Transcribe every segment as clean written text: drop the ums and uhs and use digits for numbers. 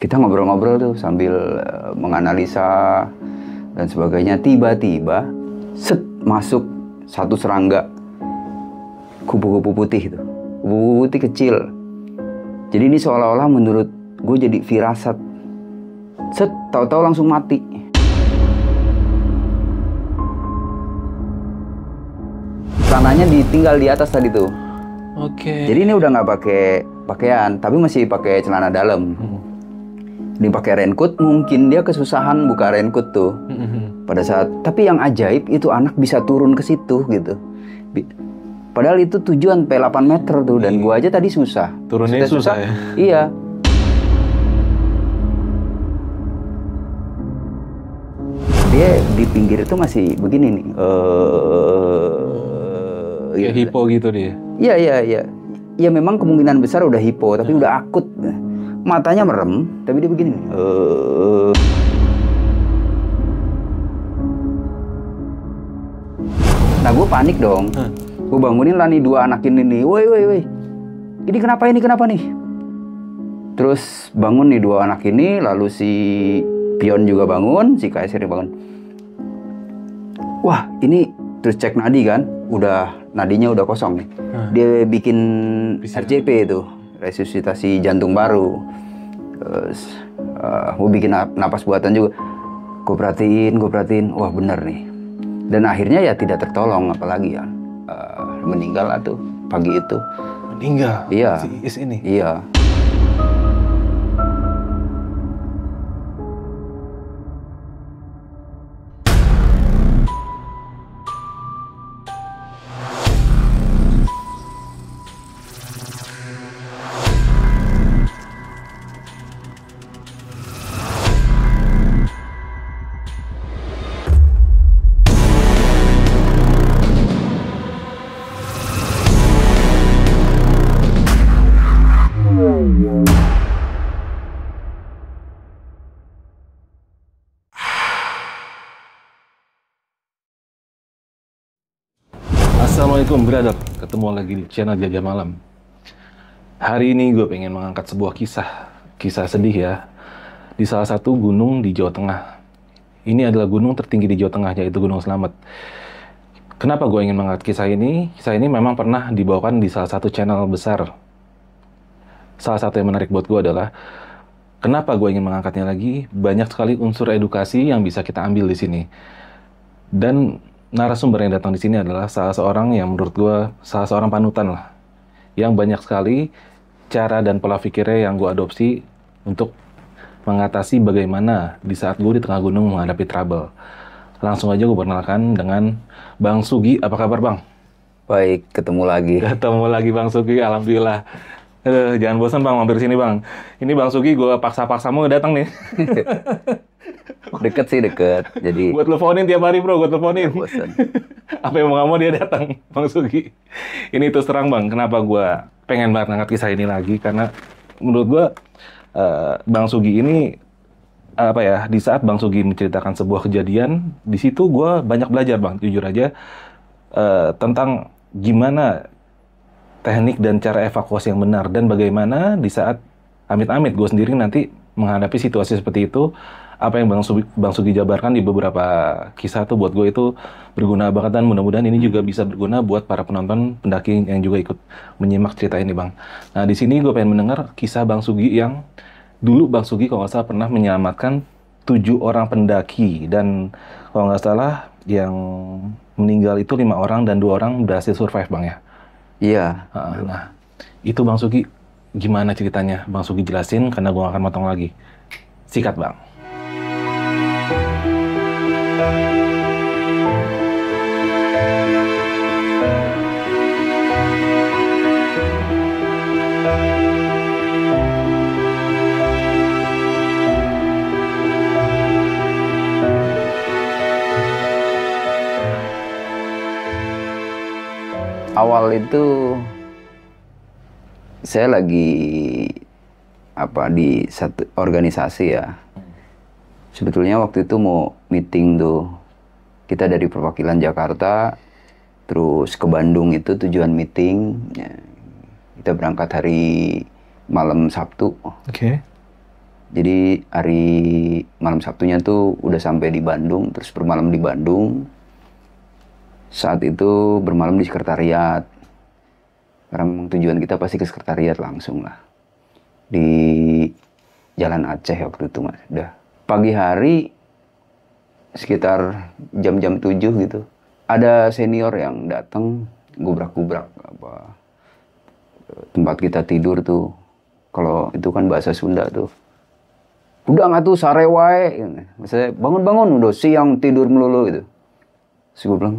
Kita ngobrol-ngobrol tuh sambil menganalisa dan sebagainya. Tiba-tiba set masuk satu serangga kupu-kupu putih itu. Kupu-kupu putih kecil. Jadi ini seolah-olah menurut gue jadi firasat. Set, tahu-tahu langsung mati. Celananya ditinggal di atas tadi tuh. Oke. Jadi ini udah nggak pakai pakaian, tapi masih pakai celana dalam. Ini pakai raincoat, mungkin dia kesusahan buka raincoat tuh. Pada saat, tapi yang ajaib itu anak bisa turun ke situ gitu. Padahal itu tujuan P8 meter tuh, dan gua aja tadi susah. Turunnya susah ya? Iya. Dia di pinggir itu masih begini nih. Kayak hipo gitu dia? Iya. Ya memang kemungkinan besar udah hipo, tapi udah akut. Matanya merem, tapi dia begini. Nah, gue panik dong. Gue bangunin lah nih dua anak ini nih. Woi. Ini kenapa nih? Terus bangun nih dua anak ini, lalu si Pion juga bangun, si KSR bangun. Wah, ini terus cek nadi kan, nadinya udah kosong nih. Dia bikin RJP itu, resusitasi jantung baru. Terus mau bikin napas buatan juga. Gue perhatiin, wah bener nih. Dan akhirnya ya tidak tertolong, apalagi ya meninggal lah tuh pagi itu. Meninggal? Iya. Si Is ini? Iya. Assalamualaikum brother, ketemu lagi di channel Jajah Malam. Hari ini gue pengen mengangkat sebuah kisah sedih ya, di salah satu gunung di Jawa Tengah. Ini adalah gunung tertinggi di Jawa Tengah, yaitu Gunung Slamet. Kenapa gue ingin mengangkat kisah ini? Kisah ini memang pernah dibawakan di salah satu channel besar. Salah satu yang menarik buat gue adalah, kenapa gue ingin mengangkatnya lagi? Banyak sekali unsur edukasi yang bisa kita ambil di sini. Dan narasumber yang datang di sini adalah salah seorang yang menurut gue salah seorang panutan lah, yang banyak sekali cara dan pola pikirnya yang gue adopsi untuk mengatasi bagaimana di saat gue di tengah gunung menghadapi trouble. Langsung aja gue perkenalkan dengan Bang Sugi. Apa kabar Bang? Baik, ketemu lagi. Ketemu lagi Bang Sugi, alhamdulillah. Jangan bosan Bang, mampir sini Bang. Ini Bang Sugi gue paksa-paksa mau datang nih. Deket sih, jadi gue teleponin tiap hari bro, gue teleponin. bosan. Apa yang mau nggak mau dia datang, Bang Sugi. Ini terus terang Bang, kenapa gue pengen banget ngangkat kisah ini lagi, karena menurut gue Bang Sugi ini di saat Bang Sugi menceritakan sebuah kejadian, di situ gue banyak belajar Bang, jujur aja, tentang gimana teknik dan cara evakuasi yang benar, dan bagaimana di saat amit-amit gue sendiri nanti menghadapi situasi seperti itu. Apa yang Bang Sugi jabarkan di beberapa kisah tuh buat gue itu berguna banget, dan mudah-mudahan ini juga bisa berguna buat para penonton pendaki yang juga ikut menyimak cerita ini Bang. Nah di sini gue pengen mendengar kisah Bang Sugi yang dulu Bang Sugi kalau nggak salah pernah menyelamatkan 7 orang pendaki, dan kalau nggak salah yang meninggal itu 5 orang dan 2 orang berhasil survive Bang ya? Iya. Nah itu Bang Sugi gimana ceritanya? Bang Sugi jelasin, karena gue nggak akan motong lagi. Sikat Bang. Awal itu saya lagi di satu organisasi ya. Sebetulnya waktu itu mau meeting tuh. Kita dari perwakilan Jakarta, terus ke Bandung itu tujuan meeting. Ya, kita berangkat hari malam Sabtu. Oke. Jadi hari malam Sabtunya tuh udah sampai di Bandung, terus bermalam di Bandung. Saat itu bermalam di sekretariat. Karena memang tujuan kita pasti ke sekretariat langsung lah. Di Jalan Aceh waktu itu mas. Udah pagi hari sekitar jam-jam 7 gitu. Ada senior yang datang gubrak-gubrak apa tempat kita tidur tuh. Kalau itu kan bahasa Sunda tuh. Udah nggak tuh sare wae, maksudnya bangun-bangun udah siang tidur melulu gitu. Terus gue bilang,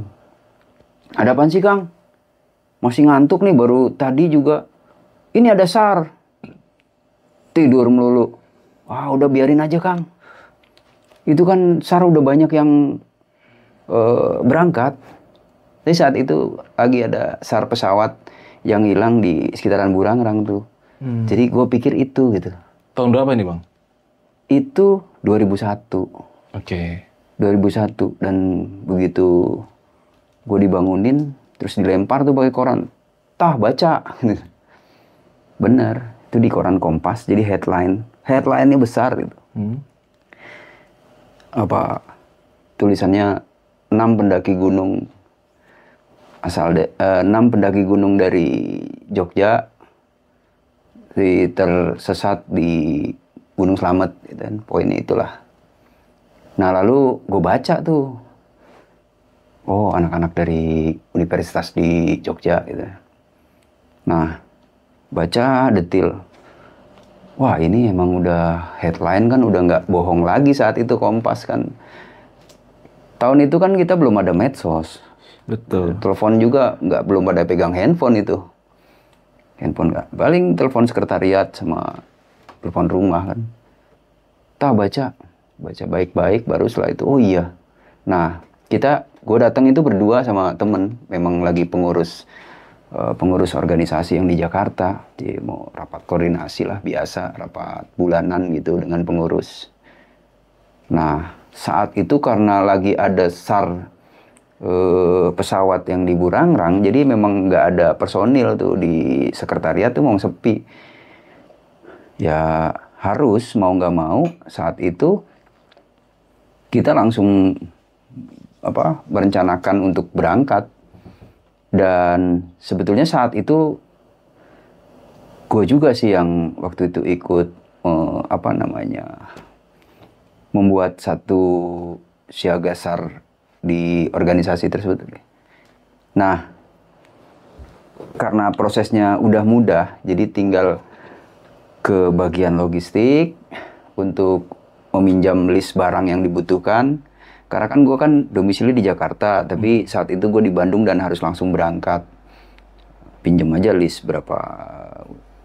ada apaan sih Kang? Masih ngantuk nih baru tadi juga. Ini ada SAR. Tidur melulu. Wah udah biarin aja Kang. Itu kan SAR udah banyak yang berangkat. Jadi saat itu lagi ada SAR pesawat yang hilang di sekitaran Burangrang tuh. Jadi gue pikir itu gitu. Tahun berapa ini Bang? Itu 2001. Oke. 2001 dan begitu gue dibangunin terus dilempar tuh pakai koran. Tah baca. Bener, itu di koran Kompas jadi headline-nya besar gitu. Apa tulisannya 6 pendaki gunung 6 pendaki gunung dari Jogja tersesat di Gunung Slamet, gitu kan. Poinnya itulah. Nah lalu gue baca tuh, oh anak-anak dari universitas di Jogja gitu. Nah baca detil, wah ini emang udah headline kan, udah nggak bohong lagi saat itu Kompas kan. Tahun itu kan kita belum ada medsos. Betul. Telepon juga belum pada pegang handphone itu. Handphone nggak, paling telepon sekretariat sama telepon rumah kan. Baca baik-baik baru setelah itu oh iya. Nah gue datang itu berdua sama temen, memang lagi pengurus organisasi yang di Jakarta. Jadi mau rapat koordinasi lah biasa, rapat bulanan gitu dengan pengurus. Nah saat itu karena lagi ada SAR pesawat yang di Burangrang, jadi memang nggak ada personil tuh di sekretariat tuh mau sepi. Ya harus mau nggak mau saat itu kita langsung merencanakan untuk berangkat. Dan sebetulnya saat itu gue juga sih yang waktu itu ikut membuat satu siaga SAR di organisasi tersebut. Nah karena prosesnya udah mudah, jadi tinggal ke bagian logistik untuk meminjam list barang yang dibutuhkan. Karena kan gue kan domisili di Jakarta, tapi saat itu gue di Bandung dan harus langsung berangkat. Pinjam aja list berapa,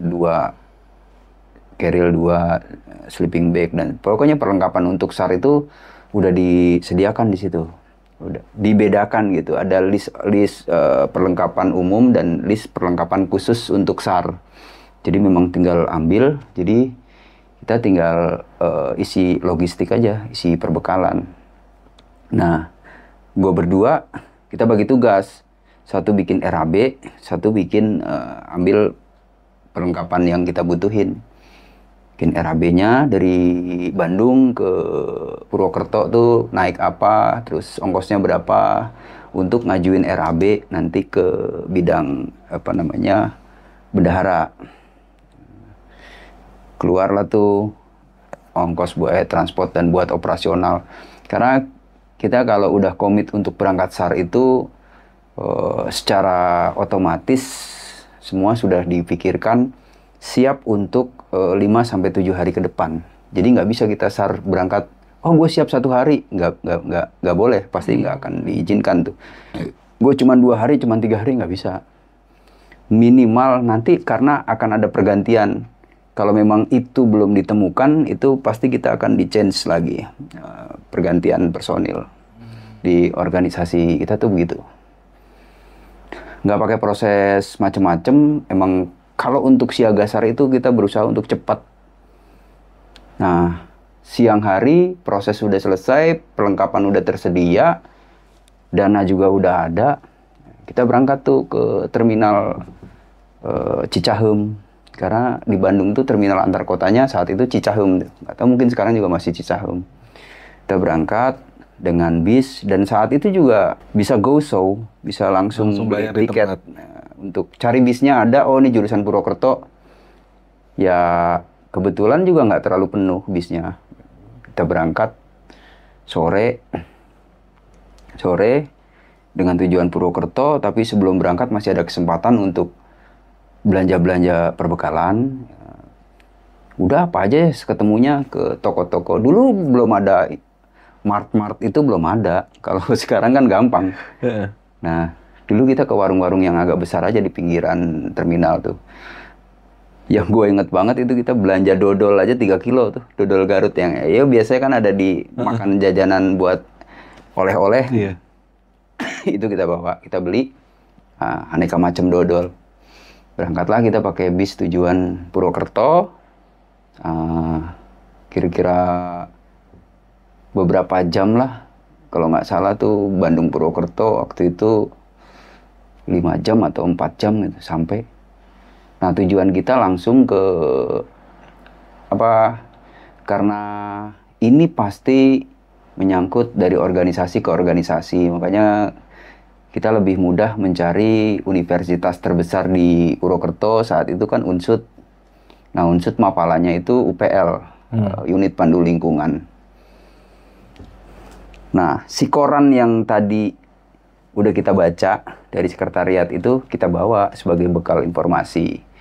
2 carrier, 2 sleeping bag, dan pokoknya perlengkapan untuk SAR itu udah disediakan di situ. Udah dibedakan gitu, ada list perlengkapan umum dan list perlengkapan khusus untuk SAR. Jadi memang tinggal ambil, jadi kita tinggal isi logistik aja, isi perbekalan. Nah, gue berdua, kita bagi tugas. Satu bikin RAB, satu bikin ambil perlengkapan yang kita butuhin. Bikin RAB-nya dari Bandung ke Purwokerto tuh naik apa, terus ongkosnya berapa, untuk ngajuin RAB nanti ke bidang bendahara. Keluarlah tuh ongkos buat transport dan buat operasional. Karena kita kalau udah komit untuk berangkat SAR itu secara otomatis semua sudah dipikirkan siap untuk 5-7 hari ke depan. Jadi nggak bisa kita SAR berangkat, oh gue siap 1 hari, nggak boleh, pasti nggak akan diizinkan tuh. Gue cuma 2 hari, cuma 3 hari nggak bisa. Minimal nanti karena akan ada pergantian. Kalau memang itu belum ditemukan, itu pasti kita akan di-change lagi. Pergantian personil. Di organisasi kita tuh begitu. Nggak pakai proses macem-macem. Emang kalau untuk siaga SAR itu kita berusaha untuk cepat. Nah, siang hari proses sudah selesai, perlengkapan udah tersedia, dana juga udah ada. Kita berangkat tuh ke terminal Cicahem, Karena di Bandung tuh terminal antar kotanya saat itu Cicaheum, atau mungkin sekarang juga masih Cicaheum. Kita berangkat dengan bis, dan saat itu juga bisa go show, bisa langsung beli bayar di tiket. tempat. Nah, untuk cari bisnya ada, oh ini jurusan Purwokerto. Ya kebetulan juga nggak terlalu penuh bisnya. Kita berangkat sore dengan tujuan Purwokerto, tapi sebelum berangkat masih ada kesempatan untuk belanja-belanja perbekalan. Udah apa aja ya, ketemunya ke toko-toko. Dulu belum ada mart-mart, itu belum ada. Kalau sekarang kan gampang. Nah, dulu kita ke warung-warung yang agak besar aja di pinggiran terminal tuh. Yang gue inget banget itu kita belanja dodol aja 3 kilo tuh. Dodol Garut yang ya biasanya kan ada di makan jajanan buat oleh-oleh. Iya. Itu kita bawa, kita beli aneka macam dodol. Berangkatlah kita pakai bis tujuan Purwokerto. Kira-kira beberapa jam lah. Kalau nggak salah tuh Bandung Purwokerto waktu itu 5 jam atau 4 jam gitu sampai. Nah tujuan kita langsung ke karena ini pasti menyangkut dari organisasi ke organisasi, makanya kita lebih mudah mencari universitas terbesar di Purwokerto saat itu kan Unsud. Nah Unsud mapalanya itu UPL, unit pandu lingkungan. Nah si koran yang tadi udah kita baca dari sekretariat itu kita bawa sebagai bekal informasi.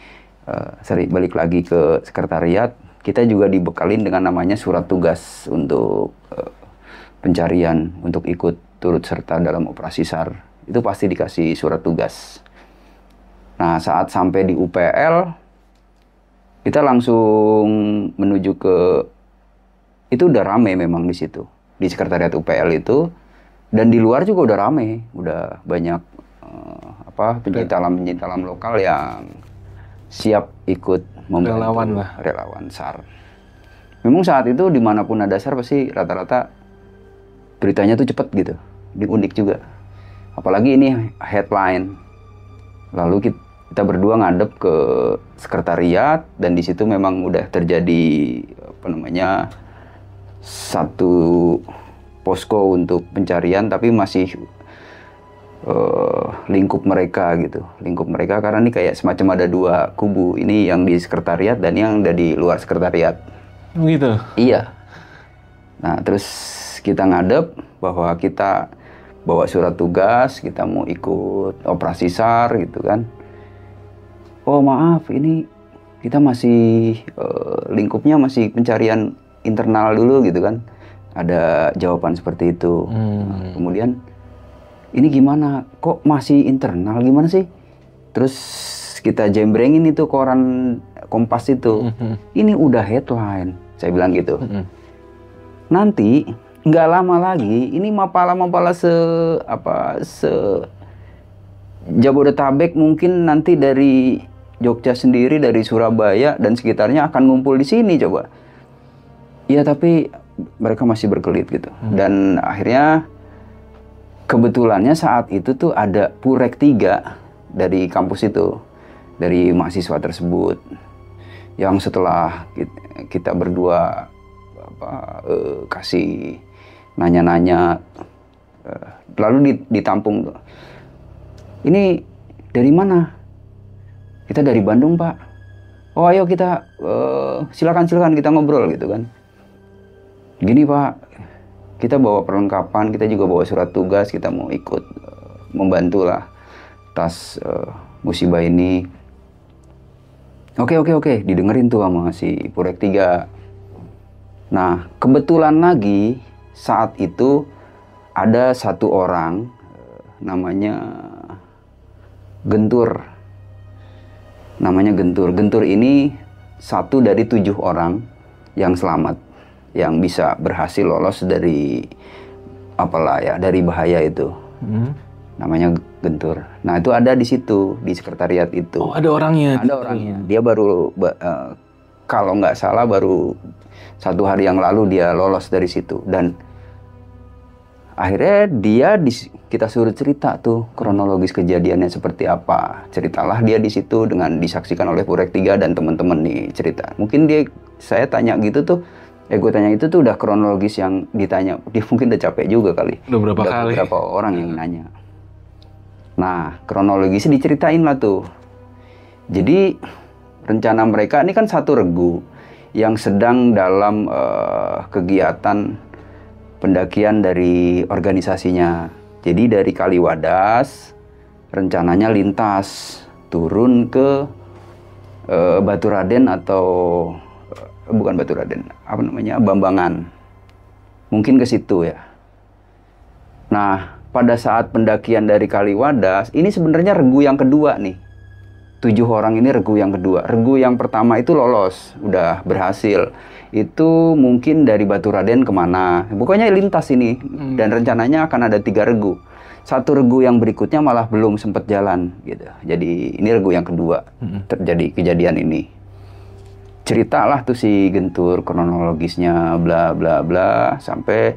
Balik lagi ke sekretariat, kita juga dibekalin dengan namanya surat tugas untuk pencarian, untuk ikut turut serta dalam operasi SAR. Itu pasti dikasih surat tugas. Nah saat sampai di UPL, kita langsung menuju ke, itu udah rame memang di situ, di sekretariat UPL itu, dan di luar juga udah rame, udah banyak pencinta alam lokal yang siap ikut membantu relawan SAR. Memang saat itu dimanapun ada SAR pasti rata-rata beritanya tuh cepet gitu, unik juga. Apalagi ini headline. Lalu kita berdua ngadep ke sekretariat dan di situ memang udah terjadi satu posko untuk pencarian, tapi masih lingkup mereka karena ini kayak semacam ada 2 kubu, ini yang di sekretariat dan yang ada di luar sekretariat. Gitu? Iya. Nah terus kita ngadep bahwa kita bawa surat tugas, kita mau ikut operasi SAR gitu kan. Oh maaf, ini kita masih lingkupnya masih pencarian internal dulu gitu kan. Ada jawaban seperti itu. Nah, kemudian ini gimana? Kok masih internal? Gimana sih? Terus kita jembrengin itu koran Kompas itu. Ini udah headline. Saya bilang gitu. Nanti nggak lama lagi, ini mapala-mapala Jabodetabek mungkin nanti dari Jogja sendiri, dari Surabaya dan sekitarnya akan ngumpul di sini coba. Ya tapi mereka masih berkelit gitu. Dan akhirnya kebetulannya saat itu tuh ada Purek 3 dari kampus itu, dari mahasiswa tersebut, yang setelah kita berdua kasih nanya-nanya, lalu ditampung tuh. Ini dari mana? Kita dari Bandung Pak. Oh ayo kita silakan kita ngobrol gitu kan. Gini Pak, kita bawa perlengkapan, kita juga bawa surat tugas, kita mau ikut membantu lah atas musibah ini. Oke, didengerin tuh sama si Purek 3. Nah, kebetulan lagi saat itu ada satu orang namanya Gentur. Gentur ini 1 dari 7 orang yang selamat, yang bisa berhasil lolos dari dari bahaya itu. Namanya Gentur. Nah itu ada di situ, di sekretariat itu. Oh ada orangnya? Ada orangnya. Dia baru, kalau nggak salah baru 1 hari yang lalu dia lolos dari situ. Dan Akhirnya kita suruh cerita tuh kronologis kejadiannya seperti apa. Ceritalah dia di situ dengan disaksikan oleh Purek 3 dan teman-teman nih cerita. Mungkin saya tanya gitu tuh, gue tanya itu tuh udah kronologis yang ditanya. Dia mungkin udah capek juga kali. Udah berapa kali? Berapa orang yang nanya. Nah, kronologisnya diceritain lah tuh. Jadi rencana mereka ini kan satu regu yang sedang dalam kegiatan pendakian dari organisasinya. Jadi dari Kaliwadas rencananya lintas turun ke Baturaden atau bukan Baturaden, apa namanya, Bambangan. Mungkin ke situ ya. Nah, pada saat pendakian dari Kaliwadas, ini sebenarnya regu yang kedua nih. 7 orang ini regu yang kedua. Regu yang pertama itu lolos, udah berhasil. Itu mungkin dari Baturaden kemana. Pokoknya lintas ini. Dan rencananya akan ada 3 regu. Satu regu yang berikutnya malah belum sempat jalan gitu. Jadi ini regu yang kedua terjadi kejadian ini. Ceritalah tuh si Gentur kronologisnya bla bla bla sampai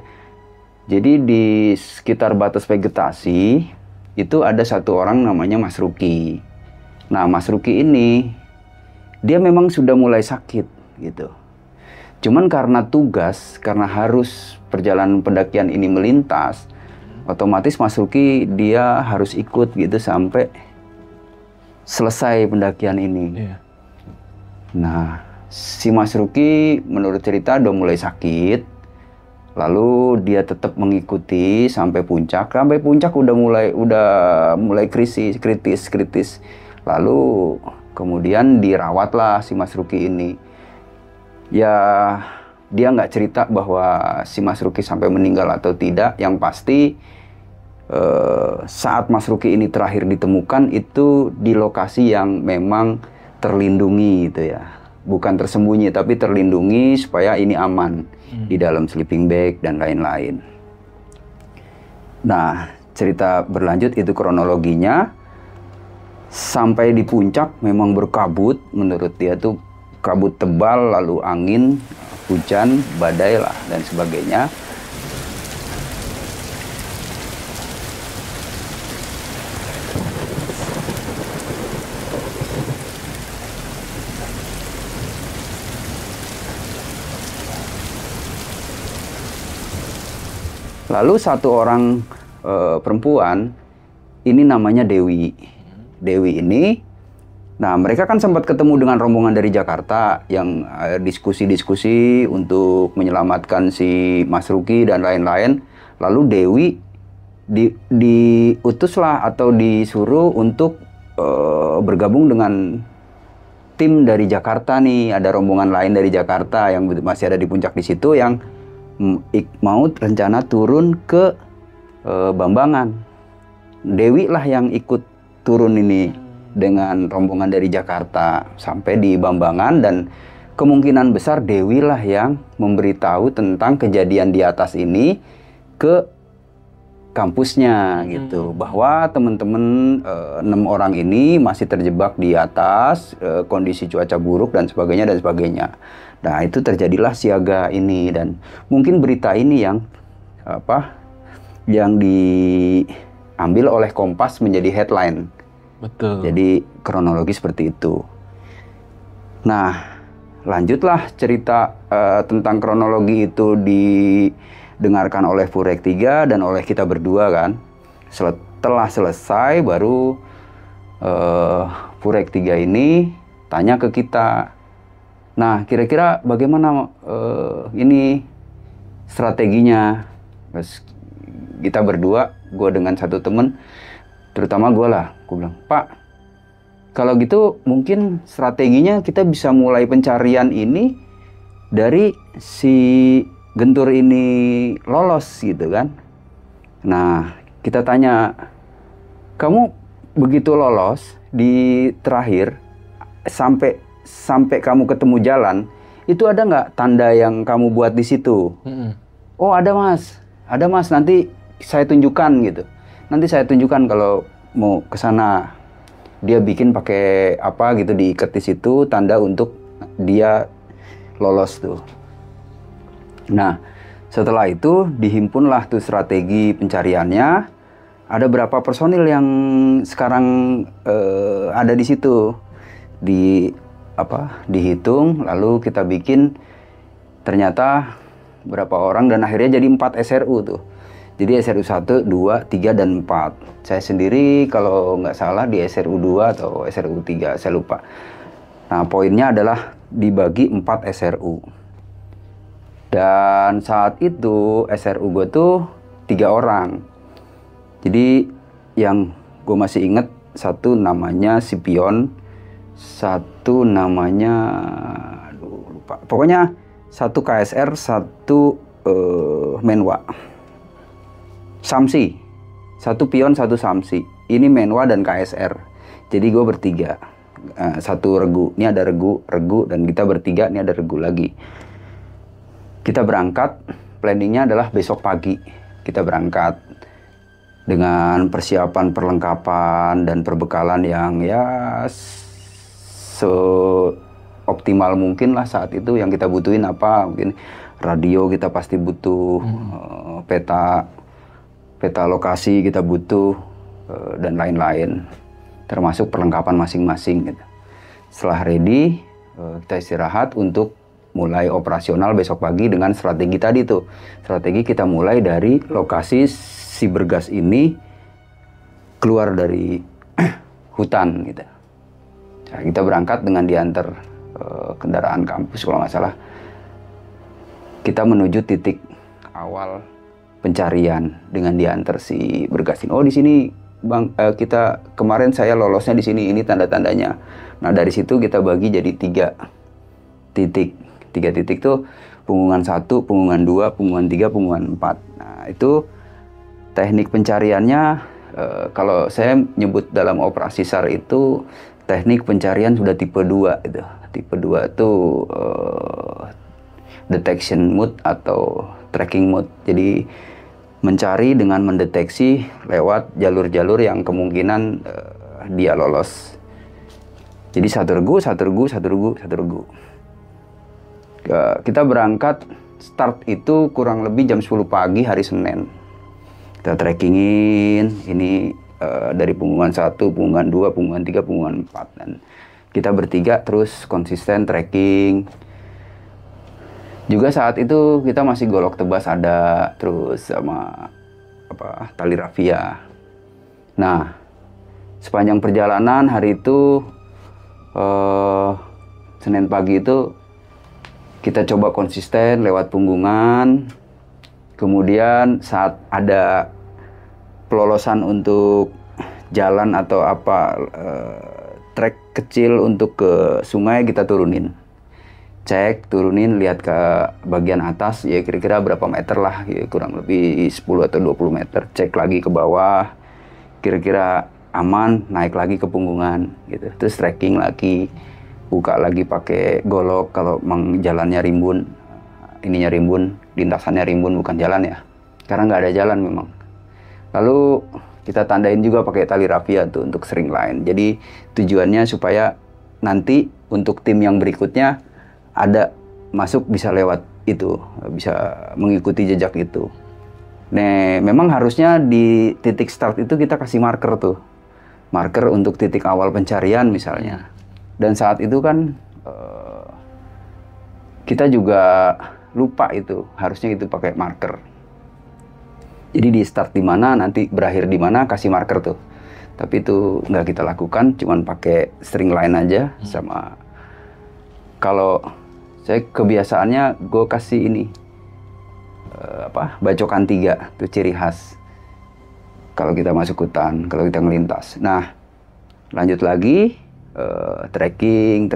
jadi di sekitar batas vegetasi itu ada satu orang namanya Mas Ruki. Nah, Mas Ruki ini dia memang sudah mulai sakit gitu. Cuman karena tugas, karena harus perjalanan pendakian ini melintas, otomatis Mas Ruki dia harus ikut gitu sampai selesai pendakian ini. Yeah. Nah, si Mas Ruki menurut cerita udah mulai sakit, lalu dia tetap mengikuti sampai puncak. Sampai puncak udah mulai kritis. Lalu kemudian dirawatlah si Mas Ruki ini. Ya, dia nggak cerita bahwa si Mas Ruki sampai meninggal atau tidak. Yang pasti saat Mas Ruki ini terakhir ditemukan itu di lokasi yang memang terlindungi gitu ya. Bukan tersembunyi tapi terlindungi supaya ini aman di dalam sleeping bag dan lain-lain. Nah, cerita berlanjut itu kronologinya. Sampai di puncak memang berkabut, menurut dia tuh kabut tebal, lalu angin, hujan, badai lah dan sebagainya. Lalu satu orang perempuan, ini namanya Dewi. Dewi ini, nah mereka kan sempat ketemu dengan rombongan dari Jakarta yang diskusi-diskusi untuk menyelamatkan si Mas Ruki dan lain-lain. Lalu Dewi diutuslah atau disuruh untuk bergabung dengan tim dari Jakarta nih. Ada rombongan lain dari Jakarta yang masih ada di puncak di situ yang mau rencana turun ke Bambangan. Dewi lah yang ikut turun ini dengan rombongan dari Jakarta sampai di Bambangan dan kemungkinan besar Dewi lah yang memberitahu tentang kejadian di atas ini ke kampusnya gitu, bahwa teman-teman 6 orang ini masih terjebak di atas, kondisi cuaca buruk dan sebagainya. Nah, itu terjadilah siaga ini dan mungkin berita ini yang diambil oleh Kompas menjadi headline. Betul. Jadi kronologi seperti itu. Nah, lanjutlah cerita tentang kronologi itu didengarkan oleh Purek 3 dan oleh kita berdua kan. Setelah selesai baru Purek 3 ini tanya ke kita. Nah, kira-kira bagaimana ini strateginya? Terus kita berdua, gue dengan satu temen, terutama gue bilang, Pak, kalau gitu mungkin strateginya kita bisa mulai pencarian ini dari si Gentur ini lolos gitu kan. Nah, kita tanya, kamu begitu lolos di terakhir sampai kamu ketemu jalan, itu ada nggak tanda yang kamu buat di situ? Oh, ada mas, nanti saya tunjukkan gitu. Nanti saya tunjukkan kalau mau ke sana. Dia bikin pakai apa gitu, diikat di situ tanda untuk dia lolos tuh. Nah, Setelah itu dihimpunlah tuh strategi pencariannya. Ada berapa personil yang sekarang ada di situ, dihitung, lalu kita bikin ternyata berapa orang, dan akhirnya jadi 4 SRU tuh. Jadi SRU 1, 2, 3, dan 4. Saya sendiri kalau nggak salah di SRU 2 atau SRU 3, saya lupa. Nah, poinnya adalah dibagi 4 SRU. Dan saat itu SRU gue tuh 3 orang. Jadi yang gue masih inget, satu namanya Sipion, satu namanya lupa. Pokoknya satu KSR, satu Menwa. Samsi. Satu Pion, satu Samsi. Ini Menwa dan KSR. Jadi gue bertiga. Satu Regu. Ini ada Regu, dan kita bertiga. Ini ada Regu lagi. Kita berangkat. Planningnya adalah besok pagi. Kita berangkat dengan persiapan perlengkapan dan perbekalan yang ya seoptimal mungkin lah saat itu. Yang kita butuhin apa, mungkin radio kita pasti butuh, peta lokasi kita butuh, dan lain-lain, termasuk perlengkapan masing-masing gitu. Setelah ready, kita istirahat untuk mulai operasional besok pagi dengan strategi tadi tuh. Strategi kita mulai dari lokasi si Bergas ini keluar dari hutan gitu. Nah, kita berangkat dengan diantar kendaraan kampus kalau nggak salah. Kita menuju titik awal pencarian dengan diantar si Bergas ini. Oh, di sini Bang, kita kemarin saya lolosnya di sini, ini tanda-tandanya. Nah, dari situ kita bagi jadi 3 titik. 3 titik tuh punggungan 1, punggungan 2, punggungan 3, punggungan 4. Nah, itu teknik pencariannya, kalau saya nyebut dalam operasi SAR itu teknik pencarian sudah tipe 2 itu. Tipe 2 itu detection mode atau tracking mode. Jadi mencari dengan mendeteksi lewat jalur-jalur yang kemungkinan dia lolos. Jadi satu regu. Kita berangkat, start itu kurang lebih jam 10 pagi hari Senin. Kita trackingin, ini dari punggungan 1, punggungan 2, punggungan 3, punggungan 4. Dan kita bertiga terus konsisten tracking. Juga saat itu kita masih golok tebas ada, terus sama tali rafia. Nah, sepanjang perjalanan hari itu, Senin pagi itu, kita coba konsisten lewat punggungan. Kemudian saat ada pelolosan untuk jalan atau trek kecil untuk ke sungai, kita turunin. Cek, turunin, lihat ke bagian atas, ya kira-kira berapa meter lah, ya kurang lebih 10 atau 20 meter. Cek lagi ke bawah, kira-kira aman, naik lagi ke punggungan gitu. Terus trekking lagi, buka lagi pakai golok kalau memang jalannya rimbun, lintasannya rimbun, bukan jalan ya, karena nggak ada jalan memang. Lalu kita tandain juga pakai tali rafia tuh untuk string line. Jadi tujuannya supaya nanti untuk tim yang berikutnya ada masuk bisa lewat itu, bisa mengikuti jejak itu. Nah, memang harusnya di titik start itu kita kasih marker tuh, marker untuk titik awal pencarian misalnya. Dan saat itu kan kita juga lupa itu, harusnya itu pakai marker. Jadi di start di mana, nanti berakhir di mana, kasih marker tuh. Tapi itu nggak kita lakukan, cuman pakai string line aja. Sama kalau saya kebiasaannya gue kasih ini bacokan 3, itu ciri khas kalau kita masuk hutan, kalau kita ngelintas. Nah, lanjut lagi. Tracking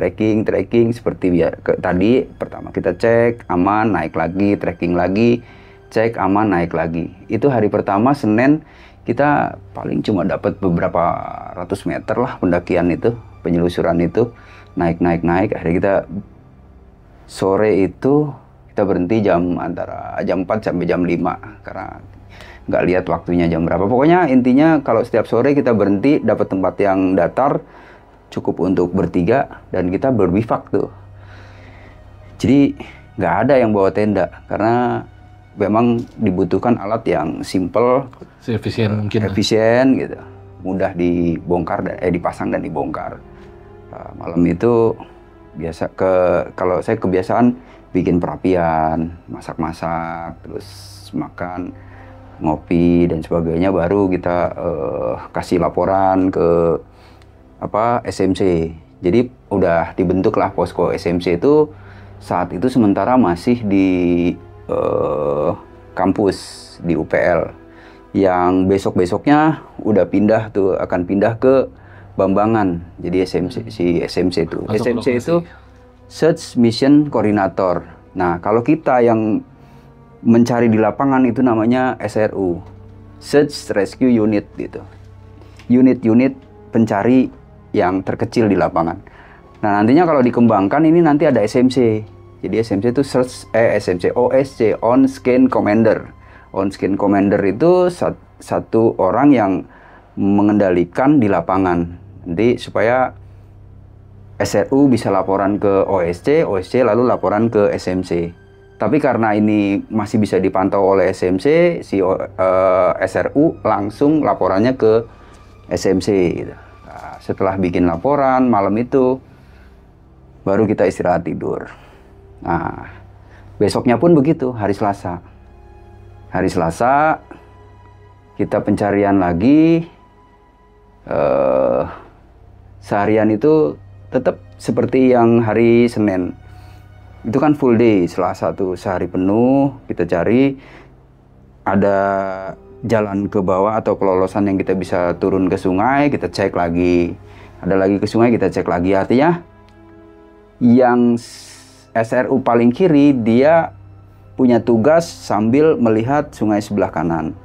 seperti tadi. Pertama kita cek aman, naik lagi, tracking lagi, cek aman, naik lagi. Itu hari pertama Senin, kita paling cuma dapat beberapa ratus meter lah pendakian itu, penyelusuran itu, naik. Akhirnya kita sore itu kita berhenti antara jam 4 sampai jam 5 karena nggak lihat waktunya jam berapa. Pokoknya intinya kalau setiap sore kita berhenti, dapat tempat yang datar cukup untuk bertiga, dan kita berbivak tuh. Jadi nggak ada yang bawa tenda karena memang dibutuhkan alat yang simple, efisien mungkin. Efisien gitu, mudah dibongkar, dipasang dan dibongkar. Malam itu kalau saya kebiasaan bikin perapian, masak-masak, terus makan, ngopi dan sebagainya, baru kita kasih laporan ke SMC. Jadi udah dibentuklah posko SMC itu saat itu sementara masih di kampus di UPL, yang besok-besoknya udah akan pindah ke Bambangan. Jadi SMC itu Search Mission Coordinator. Nah, kalau kita yang mencari di lapangan itu namanya SRU, Search Rescue Unit gitu. Unit-unit pencari yang terkecil di lapangan. Nah, nantinya kalau dikembangkan ini nanti ada SMC. Jadi SMC itu OSC, On Scan Commander. On Scan Commander itu satu orang yang mengendalikan di lapangan. Nanti supaya SRU bisa laporan ke OSC lalu laporan ke SMC. Tapi karena ini masih bisa dipantau oleh SMC, SRU langsung laporannya ke SMC gitu. Nah, setelah bikin laporan malam itu baru kita istirahat tidur. Nah, besoknya pun begitu, hari Selasa. Hari Selasa kita pencarian lagi. Seharian itu tetap seperti yang hari Senin. Itu kan full day, Selasa tuh sehari penuh kita cari. Ada jalan ke bawah atau kelolosan yang kita bisa turun ke sungai, kita cek lagi. Ada lagi ke sungai, kita cek lagi. Artinya yang SRU paling kiri dia punya tugas sambil melihat sungai sebelah kanan.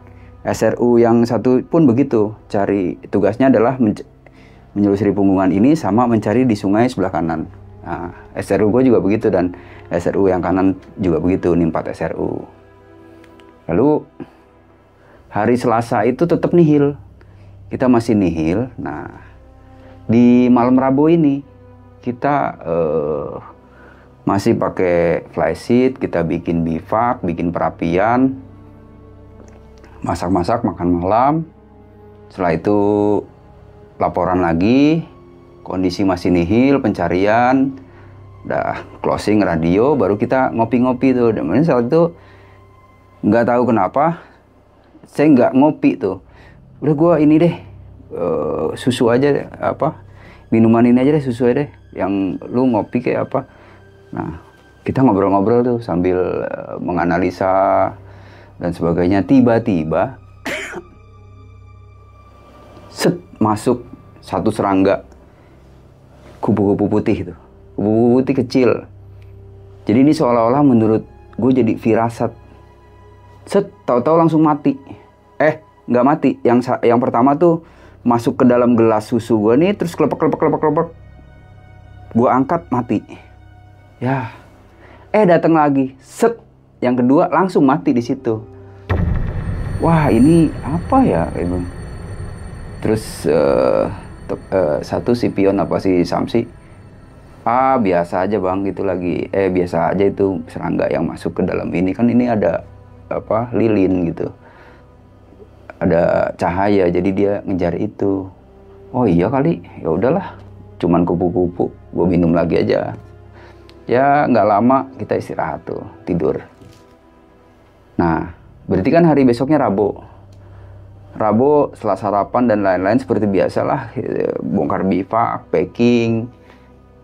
SRU yang satu pun begitu, tugasnya adalah menyelusuri punggungan ini sama mencari di sungai sebelah kanan. Nah, SRU gue juga begitu dan SRU yang kanan juga begitu, ini 4 SRU. Lalu hari Selasa itu tetap nihil. Kita masih nihil. Nah, di malam Rabu ini kita masih pakai flysheet, kita bikin bivak, bikin perapian, masak-masak, makan malam. Setelah itu laporan lagi, kondisi masih nihil, pencarian, udah closing radio, baru kita ngopi-ngopi tuh. Dan saat itu nggak tahu kenapa, saya nggak ngopi tuh. Udah gua ini deh, susu aja deh, minuman ini aja deh, susu aja deh. Yang lu ngopi kayak apa? Nah, kita ngobrol-ngobrol tuh sambil menganalisa dan sebagainya. Tiba-tiba masuk satu serangga kupu-kupu putih itu, kupu-kupu putih kecil. Jadi ini seolah-olah menurut gue jadi firasat. Tahu-tahu langsung mati. Nggak mati. Yang pertama tuh masuk ke dalam gelas susu gue nih, terus kelepek. Gue angkat, mati. Ya, datang lagi. Yang kedua langsung mati di situ. Wah, ini apa ya, Terus satu si pion si Samsi, biasa aja bang, itu lagi biasa aja itu serangga yang masuk ke dalam ini, kan ini ada lilin gitu, ada cahaya, jadi dia ngejar itu. Oh iya kali, ya udahlah, cuman kupu-kupu, gue minum lagi aja. Ya nggak lama kita istirahat tuh, tidur. Nah, berarti kan hari besoknya Rabu setelah sarapan dan lain-lain seperti biasalah, bongkar bivak, packing,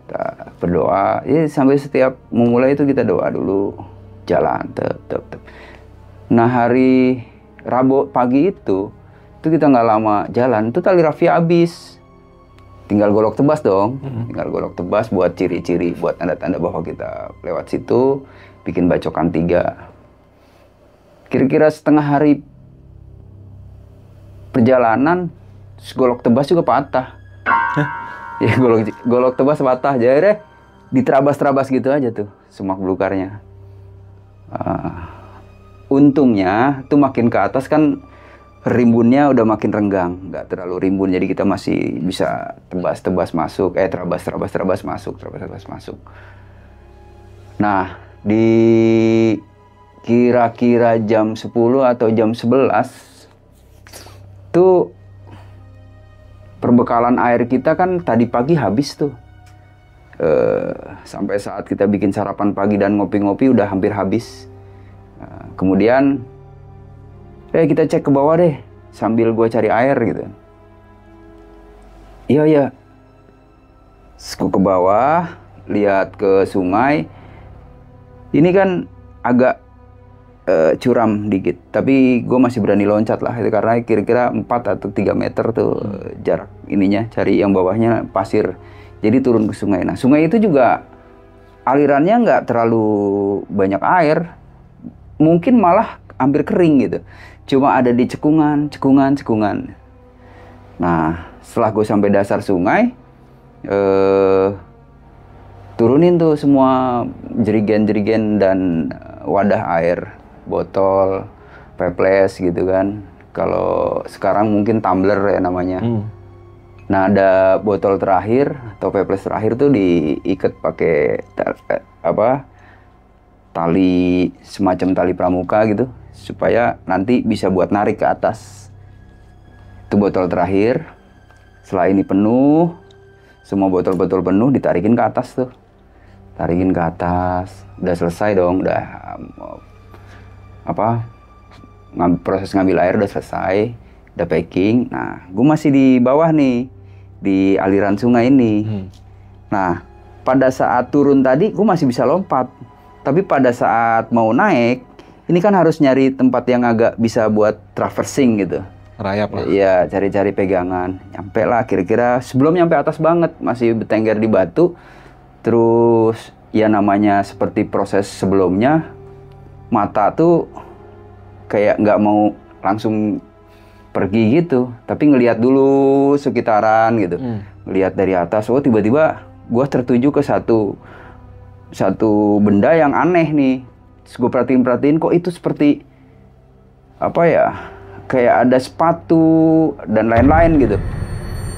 kita berdoa. Sampai setiap memulai itu kita doa dulu, jalan. Nah, hari Rabu pagi itu kita nggak lama jalan, itu tali rafia habis. Tinggal golok tebas dong, tinggal golok tebas buat ciri-ciri, buat tanda-tanda bahwa kita lewat situ, bikin bacokan 3. Kira-kira setengah hari perjalanan, golok tebas juga patah. Ya golok tebas patah, jadi diterabas-terabas gitu aja tuh semak belukarnya. Untungnya tuh makin ke atas kan rimbunnya udah makin renggang, nggak terlalu rimbun, jadi kita masih bisa tebas-tebas masuk, terabas masuk. Nah, di kira-kira jam 10 atau jam 11 tuh perbekalan air kita kan tadi pagi habis tuh. Sampai saat kita bikin sarapan pagi dan ngopi-ngopi udah hampir habis. Kemudian kita cek ke bawah deh sambil gue cari air gitu. Iya. Gue ke bawah, lihat ke sungai. Ini kan agak curam dikit, tapi gue masih berani loncat lah itu karena kira-kira 4 atau 3 meter tuh jarak ininya, cari yang bawahnya pasir. Jadi turun ke sungai. Nah, sungai itu juga alirannya nggak terlalu banyak air, mungkin malah hampir kering gitu. Cuma ada di cekungan. Nah, setelah gue sampai dasar sungai, turunin tuh semua jerigen-jerigen dan wadah air, botol, peples gitu kan. Kalau sekarang mungkin tumbler ya namanya. Nah, ada botol terakhir atau peples terakhir tuh diikat pakai tali, semacam tali pramuka gitu, supaya nanti bisa buat narik ke atas. Itu botol terakhir. Setelah ini penuh, semua botol-botol penuh ditarikin ke atas tuh. Tarikin ke atas. Udah selesai dong, udah proses ngambil air udah selesai, udah packing. Nah, gue masih di bawah nih, di aliran sungai ini. Nah, pada saat turun tadi gue masih bisa lompat, tapi pada saat mau naik ini kan harus nyari tempat yang agak bisa buat traversing gitu, rayap lah. Iya, cari-cari pegangan. Nyampe lah, kira-kira sebelum nyampe atas banget masih bertengger di batu. Terus ya namanya seperti proses sebelumnya, mata tuh kayak nggak mau langsung pergi gitu, tapi ngelihat dulu sekitaran gitu. Ngelihat dari atas, tiba-tiba gue tertuju ke satu benda yang aneh nih. Terus gue perhatiin kok itu seperti kayak ada sepatu dan lain-lain gitu.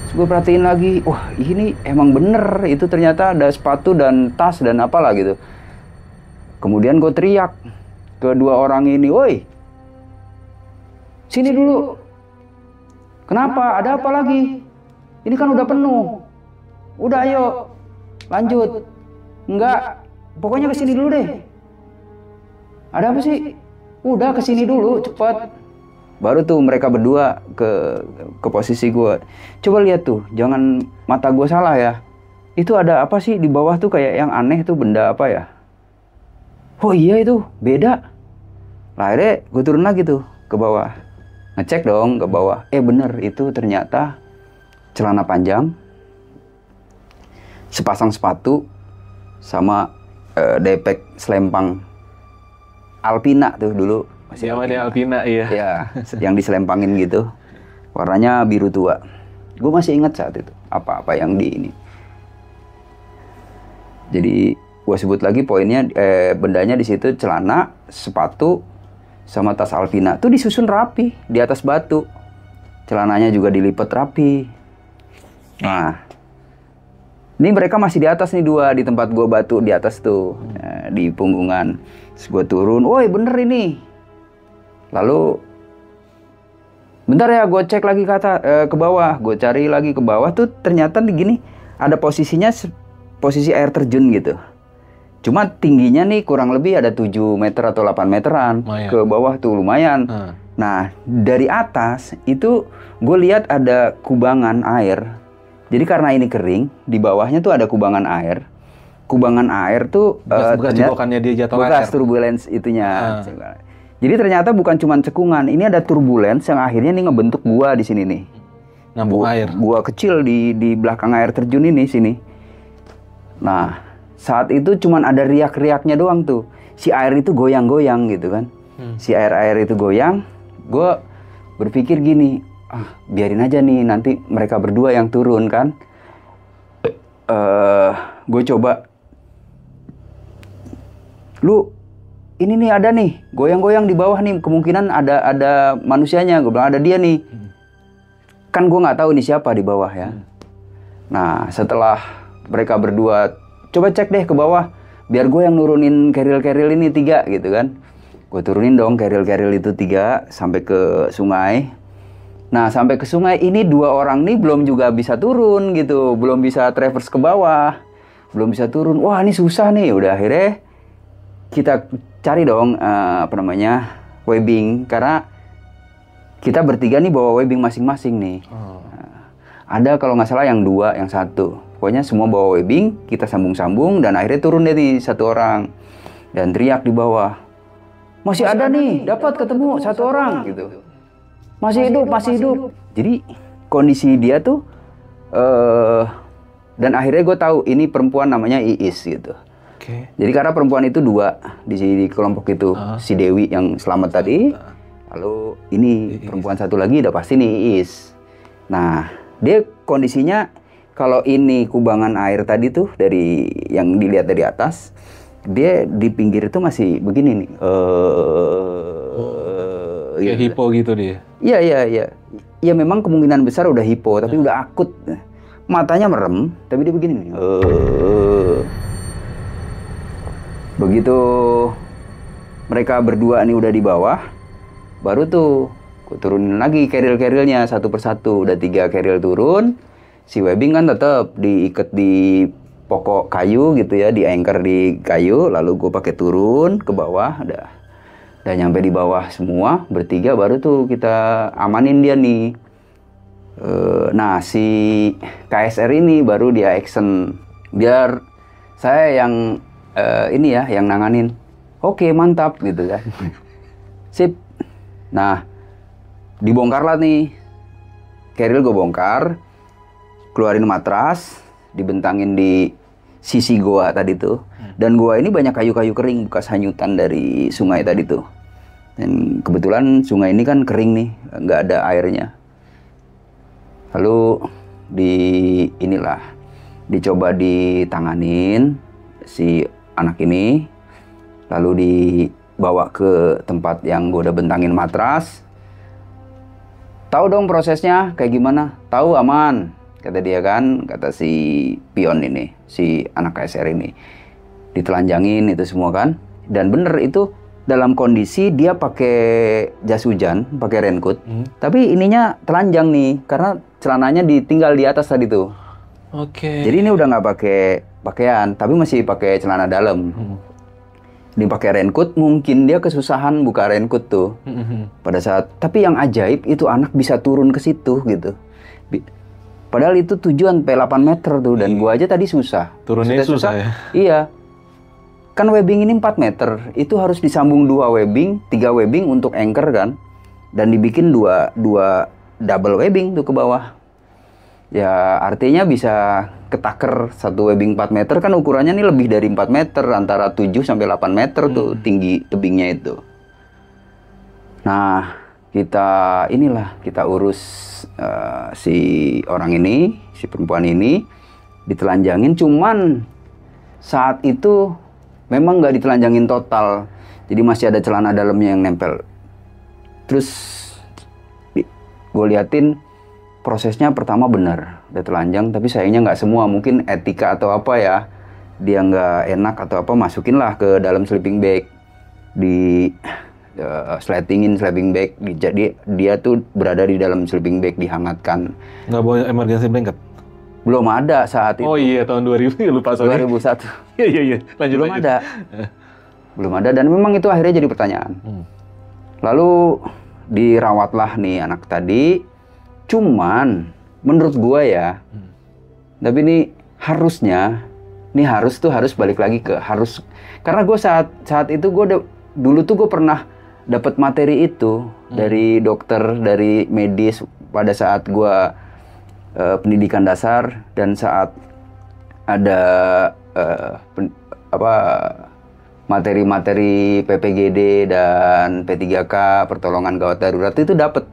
Terus gue perhatiin lagi, wah ini emang bener, itu ternyata ada sepatu dan tas dan apalah gitu. Kemudian gue teriak ke dua orang ini, woi, sini dulu. Kenapa? Ada apa lagi? Ini kan udah penuh. Udah ayo, lanjut. Enggak, pokoknya kesini dulu deh. Ada apa sih? Udah kesini dulu, cepet. Baru tuh mereka berdua ke posisi gue. Coba lihat tuh, jangan mata gue salah ya. Itu ada apa sih di bawah tuh kayak yang aneh tuh, benda apa ya? Oh iya itu, beda. Lah akhirnya gue turun lagi tuh ke bawah. Ngecek dong ke bawah. Bener, itu ternyata celana panjang, sepasang sepatu, sama depek selempang Alpina tuh dulu. Masih namanya Alpina, iya. Ya, yang diselempangin gitu. Warnanya biru tua. Gue masih ingat saat itu apa-apa yang di ini. Jadi gue sebut lagi poinnya, bendanya di situ celana, sepatu, sama tas Alpina. Tuh disusun rapi di atas batu. Celananya juga dilipat rapi. Nah, ini mereka masih di atas nih dua, di tempat gue batu di atas tuh, di punggungan. Terus gue turun, woi bener ini. Lalu bentar ya, gue cek lagi ke bawah, gue cari lagi ke bawah tuh ternyata gini, ada posisinya posisi air terjun gitu. Cuma tingginya nih kurang lebih ada 7 meter atau 8 meteran. Ke bawah tuh lumayan. Nah, dari atas itu gue lihat ada kubangan air. Jadi karena ini kering, di bawahnya tuh ada kubangan air. Kubangan air tuh bekas jebokannya dia jatuh air. Bekas turbulence itunya. Jadi ternyata bukan cuma cekungan, ini ada turbulence yang akhirnya nih ngebentuk gua di sini nih. Ngambung air. Gua kecil di belakang air terjun ini sini. Nah, saat itu cuman ada riak-riaknya doang tuh. Si air itu goyang-goyang gitu kan. Si air-air itu goyang. Gue berpikir gini, biarin aja nih nanti mereka berdua yang turun kan. Gue coba, lu ini nih ada nih goyang-goyang di bawah nih, kemungkinan ada manusianya. Gue bilang ada dia nih. Kan gue nggak tahu nih siapa di bawah ya. Nah, setelah mereka berdua, coba cek deh ke bawah, biar gue yang nurunin keril-keril ini 3 gitu kan. Gue turunin dong keril-keril itu 3 sampai ke sungai. Nah, sampai ke sungai ini 2 orang nih belum juga bisa turun gitu. Belum bisa traverse ke bawah. Belum bisa turun. Wah, ini susah nih. Udah akhirnya kita cari dong webbing. Karena kita bertiga nih bawa webbing masing-masing nih. Ada kalau nggak salah yang 2, yang 1. Pokoknya semua bawa webbing, kita sambung-sambung dan akhirnya turun deh nih 1 orang. Dan teriak di bawah. Masih ada nih, dapat ketemu 1 orang gitu. Masih hidup. Jadi kondisi dia tuh dan akhirnya gue tahu ini perempuan namanya Iis gitu. Jadi karena perempuan itu 2 di kelompok itu, si Dewi yang selamat tadi. Lalu ini perempuan 1 lagi udah pasti nih Iis. Nah, dia kondisinya kalau ini kubangan air tadi tuh dari yang dilihat dari atas, dia di pinggir itu masih begini nih. Kayak hipo gitu dia. Iya. Ya memang kemungkinan besar udah hipo, tapi udah akut. Matanya merem, tapi dia begini nih. Begitu mereka berdua nih udah di bawah, baru tuh turunin lagi keril-kerilnya satu persatu. Udah 3 keril turun, si webbing kan tetap diikat di pokok kayu gitu ya, di anchor di kayu. Lalu gue pakai turun ke bawah, udah nyampe di bawah semua bertiga, baru tuh kita amanin dia nih. Nah, si KSR ini baru dia action biar saya yang ini ya yang nanganin. Oke, mantap gitu kan. Sip. Nah, dibongkar lah nih keril, gue bongkar, keluarin matras, dibentangin di sisi goa tadi tuh. Dan goa ini banyak kayu-kayu kering bekas hanyutan dari sungai tadi tuh. Dan kebetulan sungai ini kan kering nih, nggak ada airnya. Lalu dicoba ditanganin si anak ini, lalu dibawa ke tempat yang gue udah bentangin matras. Tahu dong prosesnya kayak gimana? Tahu, aman, kata dia kan, kata si pion ini, si anak KSR ini. Ditelanjangin itu semua kan. Dan bener itu dalam kondisi dia pakai jas hujan, pakai raincoat. Tapi ininya telanjang nih, karena celananya ditinggal di atas tadi tuh. Jadi ini udah nggak pakai pakaian, tapi masih pakai celana dalam. Dia pakai raincoat, mungkin dia kesusahan buka raincoat tuh. Pada saat, tapi yang ajaib itu anak bisa turun ke situ gitu. Padahal itu tujuan 8 meter tuh, dan gua aja tadi susah. Turunnya susah ya? Iya. Kan webbing ini 4 meter, itu harus disambung 2 webbing, 3 webbing untuk anchor kan. Dan dibikin 2 double webbing tuh ke bawah. Ya artinya bisa ketaker 1 webbing 4 meter kan ukurannya nih lebih dari 4 meter, antara 7 sampai 8 meter tuh tinggi tebingnya itu. Nah, kita urus si orang ini, si perempuan ini ditelanjangin, cuman saat itu memang nggak ditelanjangin total, jadi masih ada celana dalamnya yang nempel. Terus gue liatin prosesnya pertama benar, udah telanjang, tapi sayangnya nggak semua, mungkin etika atau apa ya, dia nggak enak atau apa, masukinlah ke dalam sleeping bag, di sleeping bag, jadi dia tuh berada di dalam sleeping bag, dihangatkan. Nggak bawa emergency blanket? Belum ada saat itu. Oh iya, tahun 2000, lupa soalnya. 2001. Iya, lanjut. Belum ada, dan memang itu akhirnya jadi pertanyaan. Lalu dirawatlah nih anak tadi. Cuman menurut gua ya, tapi ini harus balik lagi ke harus, karena gua saat itu gua dulu tuh gua pernah dapat materi itu dari dokter, dari medis pada saat gua pendidikan dasar, dan saat ada materi-materi PPGD dan P3K, pertolongan gawat darurat, itu dapat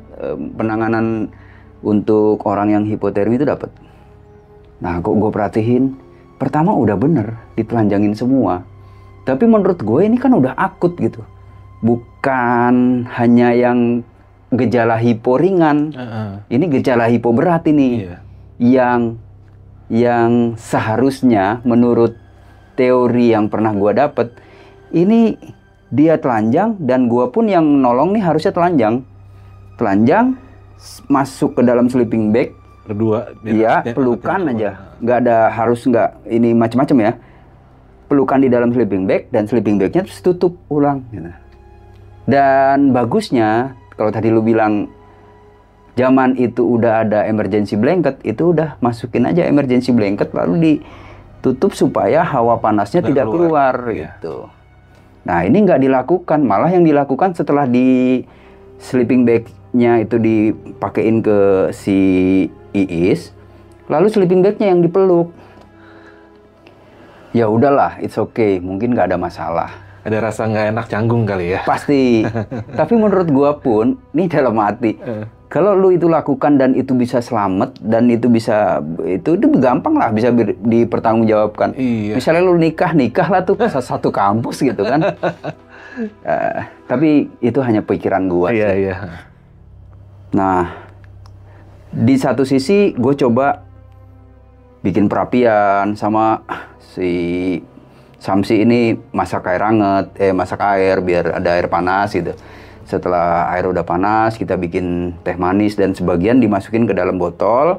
penanganan untuk orang yang hipotermi itu dapat. Nah, gue perhatiin, pertama udah bener ditelanjangin semua, tapi menurut gue ini kan udah akut gitu, bukan hanya yang gejala hipo ringan. Ini gejala hipo berat ini. Yang seharusnya menurut teori yang pernah gue dapet, ini Dia telanjang dan gua pun yang nolong nih harusnya telanjang masuk ke dalam sleeping bag Berdua. iya, pelukan aja, nggak ada harus nggak ini macam-macam ya, pelukan di dalam sleeping bag dan sleeping bagnya terus tutup ulang gitu. Dan bagusnya kalau tadi lu bilang zaman itu udah ada emergency blanket, itu udah masukin aja emergency blanket lalu ditutup supaya hawa panasnya tidak keluar gitu. Nah ini nggak dilakukan, malah yang dilakukan setelah di sleeping bag-nya itu dipakein ke si Iis, lalu sleeping bag-nya yang dipeluk. Ya udahlah, it's okay, mungkin nggak ada masalah. Ada rasa nggak enak canggung kali ya? Pasti. Tapi menurut gua pun, nih dalam hati, kalau lu itu lakukan dan itu bisa selamat dan itu bisa itu gampang lah bisa dipertanggungjawabkan. Iya. Misalnya lu nikah lah tuh satu kampus gitu kan. Tapi itu hanya pikiran gua sih. Iya. Nah, di satu sisi gue coba bikin perapian sama si Samsi ini masak air biar ada air panas gitu. Setelah air udah panas, kita bikin teh manis dan sebagian dimasukin ke dalam botol.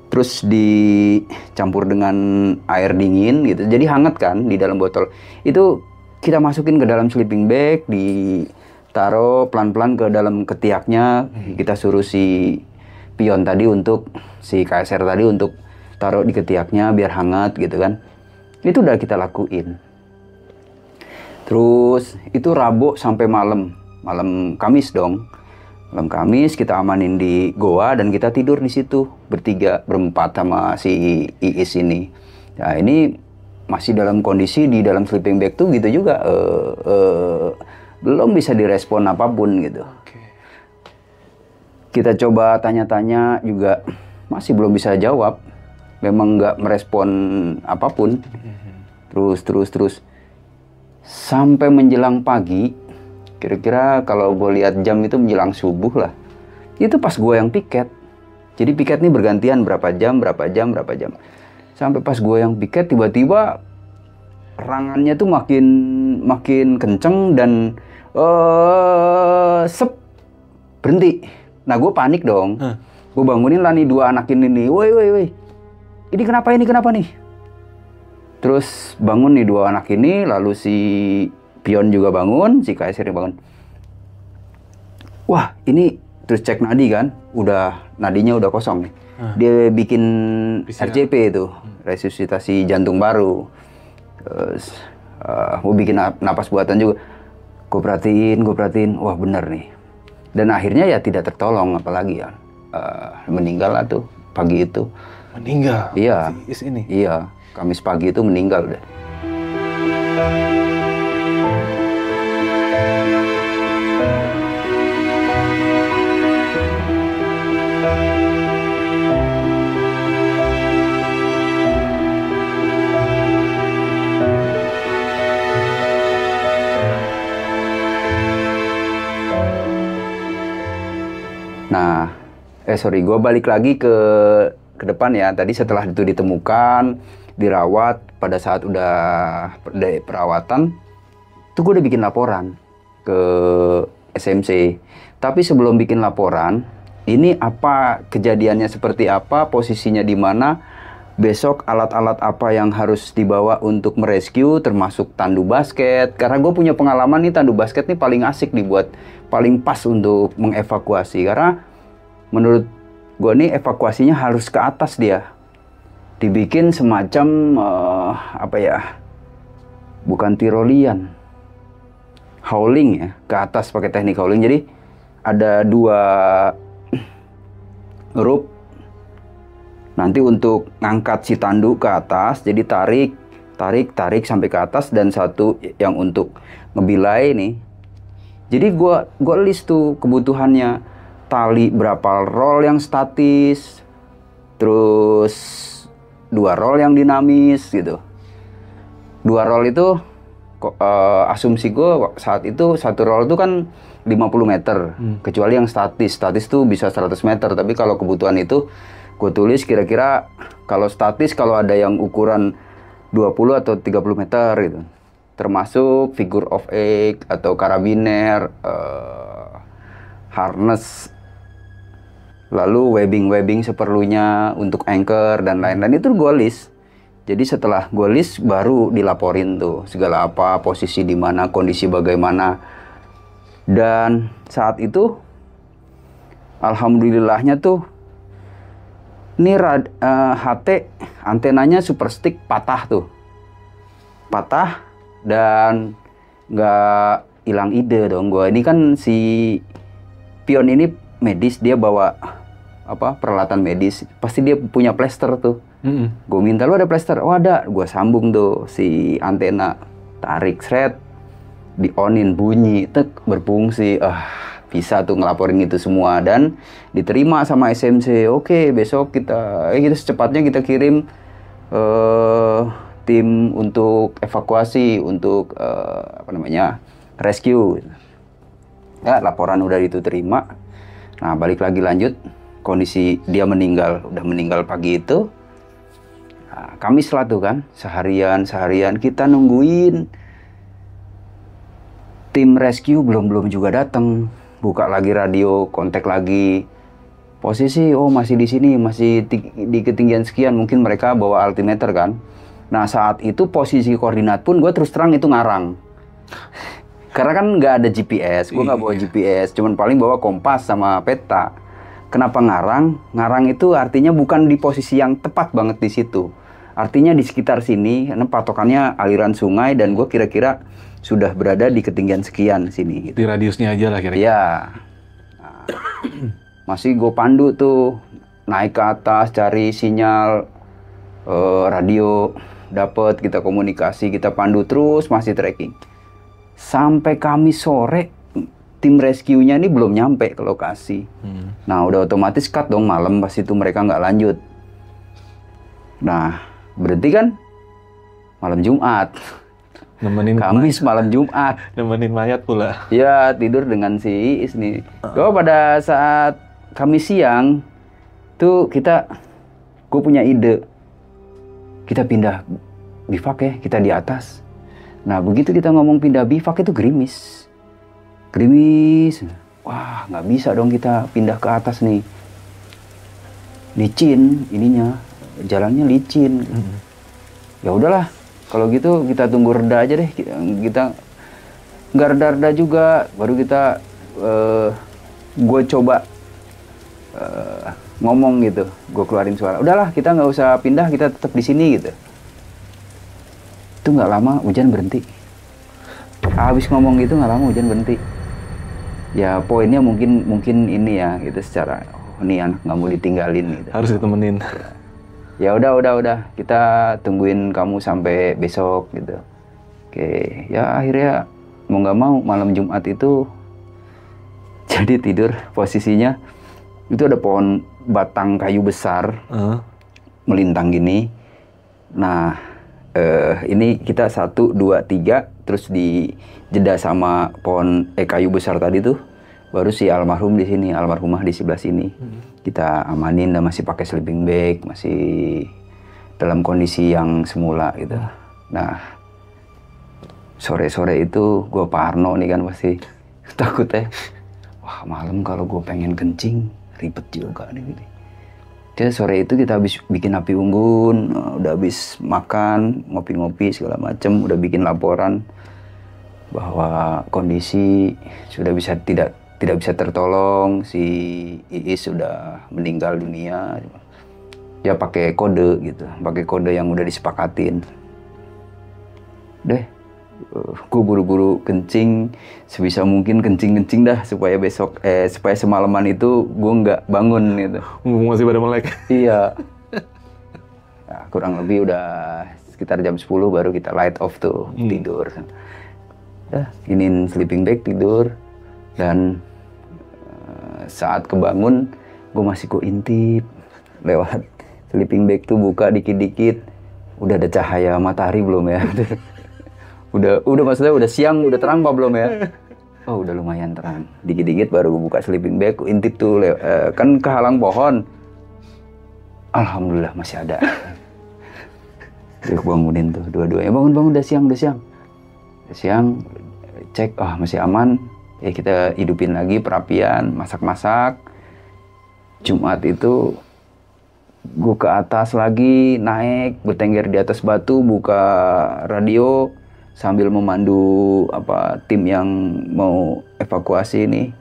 Terus dicampur dengan air dingin gitu. Jadi hangat kan di dalam botol. Itu kita masukin ke dalam sleeping bag, ditaruh pelan-pelan ke dalam ketiaknya. Kita suruh si pion tadi si KSR tadi untuk taruh di ketiaknya biar hangat gitu kan. Itu udah kita lakuin. Terus itu Rabu sampai malam Kamis dong. Malam Kamis kita amanin di goa dan kita tidur di situ berempat sama si Iis ini. Nah ini masih dalam kondisi di dalam sleeping bag tuh gitu juga belum bisa direspon apapun gitu. Kita coba tanya-tanya juga masih belum bisa jawab. Memang nggak merespon apapun. Terus sampai menjelang pagi. Kira-kira kalau gue lihat jam itu menjelang subuh lah. Itu pas gue yang piket. Jadi piket nih bergantian berapa jam. Sampai pas gue yang piket tiba-tiba erangannya tuh makin kenceng dan berhenti. Nah gue panik dong. Gue bangunin lah nih dua anak ini nih. Woi. Ini kenapa nih? Terus bangun nih dua anak ini, lalu si Pion juga bangun, si KSR bangun. Wah, ini terus cek nadi kan, nadinya udah kosong nih. Dia bikin RJP itu, resusitasi jantung baru. Terus mau bikin napas buatan juga. Gue perhatiin, wah bener nih. Dan akhirnya ya tidak tertolong, apalagi ya meninggal lah tuh pagi itu. Meninggal? Iya. Si Iis ini? Iya, Kamis pagi itu meninggal udah. Nah, gue balik lagi ke depan ya. Tadi setelah itu ditemukan, dirawat, pada saat udah perawatan, itu gue udah bikin laporan ke SMC. Tapi sebelum bikin laporan, ini apa kejadiannya seperti apa, posisinya di mana, besok alat-alat apa yang harus dibawa untuk merescue, termasuk tandu basket. Karena gue punya pengalaman nih, tandu basket nih paling asik dibuat, paling pas untuk mengevakuasi. Karena menurut gue nih evakuasinya harus ke atas dia. Dibikin semacam, bukan tirolian. Hauling ya, ke atas pakai teknik hauling. Jadi ada dua rope. Nanti untuk ngangkat si tandu ke atas, jadi tarik sampai ke atas, dan satu yang untuk ngebilai nih. Jadi gua list tuh kebutuhannya, tali berapa roll yang statis, terus 2 roll yang dinamis gitu. 2 roll itu asumsi gua saat itu 1 roll itu kan 50 meter, kecuali yang statis tuh bisa 100 meter, tapi kalau kebutuhan itu gue tulis kira-kira kalau statis, kalau ada yang ukuran 20 atau 30 meter gitu. termasuk figure of eight atau karabiner, harness, lalu webbing seperlunya untuk anchor dan lain-lain itu gue list. Jadi setelah gue list baru dilaporin tuh segala apa, posisi di mana, kondisi bagaimana. Dan saat itu alhamdulillahnya tuh ini HT antenanya super stick patah tuh. Patah dan nggak hilang ide dong gue. Ini kan si pion ini medis, dia bawa peralatan medis, pasti dia punya plester tuh. Gue minta, lu ada plester? Oh ada. Gue sambung tuh si antena, tarik shred, di onin, bunyi, tek, berfungsi. Bisa tuh ngelaporin itu semua dan diterima sama SMC. Oke, besok kita secepatnya kita kirim tim untuk evakuasi, untuk rescue. Ya, laporan udah itu terima. Nah, balik lagi lanjut, kondisi dia meninggal, udah meninggal pagi itu. Nah, Kamis lah tuh kan, seharian kita nungguin. Tim rescue belum juga datang. Buka lagi radio, kontak lagi. Posisi, masih di sini, masih di ketinggian sekian. Mungkin mereka bawa altimeter kan. Nah, saat itu posisi koordinat pun gue terus terang itu ngarang. Karena kan nggak ada GPS, gue nggak bawa GPS, cuman paling bawa kompas sama peta. Kenapa ngarang? Ngarang itu artinya bukan di posisi yang tepat banget di situ. Artinya di sekitar sini, karena patokannya aliran sungai dan gue kira-kira sudah berada di ketinggian sekian sini. Gitu. Di radiusnya aja lah kira-kira. Iya. Nah, masih gue pandu tuh, naik ke atas, cari sinyal radio, dapet, kita komunikasi, kita pandu terus, masih tracking. Sampai Kamis sore, tim rescue-nya ini belum nyampe ke lokasi. Nah, udah otomatis cut dong malam, pas itu mereka nggak lanjut. Nah, berarti kan malam Jumat. Kamis malam Jumat. Nemenin mayat pula. Ya, tidur dengan si Iis nih. Pada saat Kamis siang, tuh gue punya ide. Kita pindah bivak ya, kita di atas. Nah, begitu kita ngomong pindah bivak itu gerimis. Wah, nggak bisa dong kita pindah ke atas nih. Licin ininya, jalannya licin. Ya udahlah, kalau gitu kita tunggu reda aja deh. Kita nggak reda-reda juga, baru kita gue coba ngomong gitu. Gue keluarin suara. Udahlah, kita nggak usah pindah, kita tetap di sini gitu. Itu nggak lama hujan berhenti. Habis ngomong gitu nggak lama hujan berhenti. Ya poinnya mungkin ini ya gitu, secara ini anak nggak mau ditinggalin gitu. Harus ditemenin. Ya udah kita tungguin kamu sampai besok gitu. Oke, ya akhirnya mau nggak mau malam Jumat itu jadi tidur posisinya itu ada pohon batang kayu besar melintang gini. Nah, ini kita 1, 2, 3 terus di jeda sama pohon kayu besar tadi tuh, baru si almarhum di sini, almarhumah di sebelah sini. Kita amanin dan masih pakai sleeping bag, masih dalam kondisi yang semula gitu. Nah, sore-sore itu gue parno nih kan, pasti takut ya. Wah, malam kalau gue pengen kencing ribet juga nih gitu. Jadi sore itu kita habis bikin api unggun, udah habis makan, ngopi-ngopi segala macem, udah bikin laporan bahwa kondisi sudah tidak bisa tertolong, si Iis sudah meninggal dunia. Ya pakai kode gitu, pakai kode yang udah disepakatin. Deh, gue buru-buru kencing, sebisa mungkin kencing dah supaya supaya semalaman itu gue nggak bangun gitu. Masih pada melek. Iya. Nah, kurang lebih udah sekitar jam 10 baru kita light off tuh, tidur. Iniin sleeping bag, tidur. Dan saat kebangun gue masih intip lewat sleeping bag tuh, buka dikit-dikit. Udah ada cahaya matahari belum ya? udah maksudnya udah siang, udah terang apa belum ya? Oh, udah lumayan terang. Dikit-dikit baru gue buka sleeping bag, intip tuh, kan kehalang pohon. Alhamdulillah masih ada. Gue bangunin tuh dua-duanya. Bangun, udah siang. Siang cek, masih aman. Ya kita hidupin lagi perapian, masak-masak. Jumat itu gue ke atas lagi, naik, bertengger di atas batu, buka radio sambil memandu tim yang mau evakuasi ini.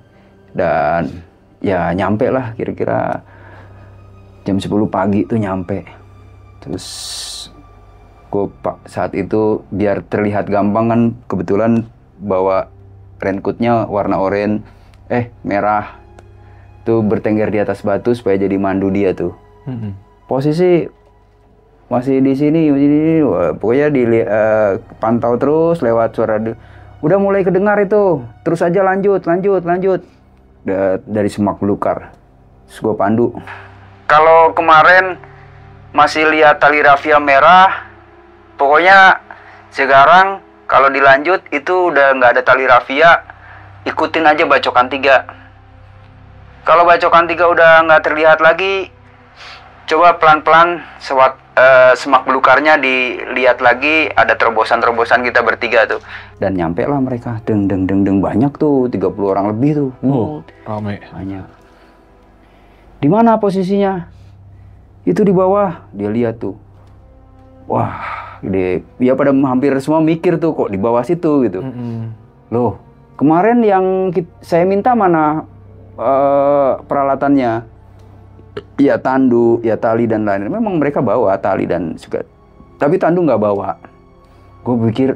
Dan ya nyampe lah kira-kira jam 10 pagi tuh nyampe. Terus gue saat itu biar terlihat gampang kan kebetulan bawa raincoatnya warna oranye, merah. Tuh bertengger di atas batu supaya jadi mandu dia tuh. Posisi masih di sini, pokoknya pantau terus lewat suara. Udah mulai kedengar itu, terus aja lanjut. Dari semak belukar. Terus gue pandu. Kalau kemarin masih lihat tali rafia merah, pokoknya sekarang kalau dilanjut itu udah nggak ada tali rafia, ikutin aja bacokan 3. Kalau bacokan 3 udah nggak terlihat lagi, coba pelan-pelan semak belukarnya dilihat lagi, ada terobosan-terobosan kita bertiga tuh. Dan nyampe lah mereka, deng banyak tuh, 30 orang lebih tuh. Rame. Banyak. Di mana posisinya? Itu di bawah, dia lihat tuh. Wah, ya pada hampir semua mikir tuh kok di bawah situ gitu. Loh, kemarin yang saya minta mana peralatannya? Ya tandu, ya tali dan lain-lain. Memang mereka bawa tali dan juga, tapi tandu nggak bawa. Gue pikir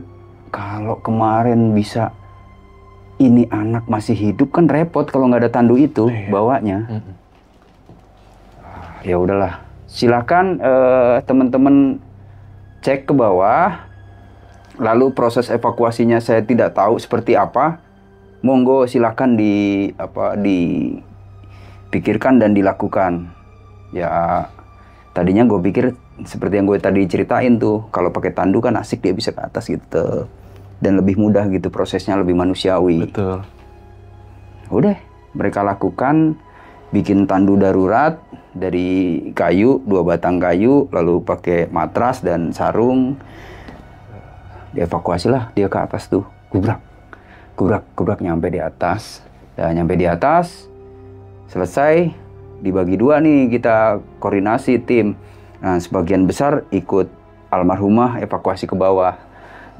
kalau kemarin bisa ini anak masih hidup kan repot kalau nggak ada tandu itu bawanya. Ya udahlah, silakan teman-teman cek ke bawah. Lalu proses evakuasinya saya tidak tahu seperti apa. Monggo silakan dipikirkan dan dilakukan. Ya tadinya gue pikir seperti yang gue tadi ceritain tuh, kalau pakai tandu kan asik, dia bisa ke atas gitu dan lebih mudah gitu, prosesnya lebih manusiawi. Betul. Udah mereka lakukan, bikin tandu darurat dari kayu, 2 batang kayu, lalu pakai matras dan sarung. Dievakuasi lah dia ke atas tuh, gubrak nyampe di atas. Dan nyampe di atas, selesai, dibagi 2 nih, kita koordinasi tim. Nah, sebagian besar ikut almarhumah evakuasi ke bawah.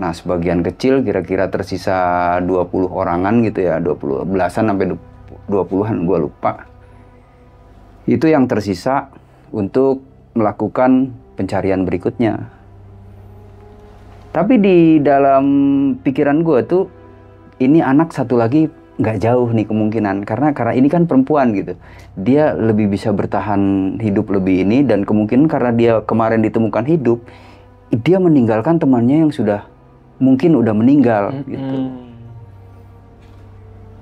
Nah, sebagian kecil kira-kira tersisa 20 orangan gitu ya, 20 belasan sampai 20-an, gue lupa. Itu yang tersisa untuk melakukan pencarian berikutnya. Tapi di dalam pikiran gue tuh, ini anak satu lagi nggak jauh nih kemungkinan, karena ini kan perempuan gitu, dia lebih bisa bertahan hidup lebih ini, dan kemungkinan karena dia kemarin ditemukan hidup, dia meninggalkan temannya yang sudah mungkin udah meninggal gitu.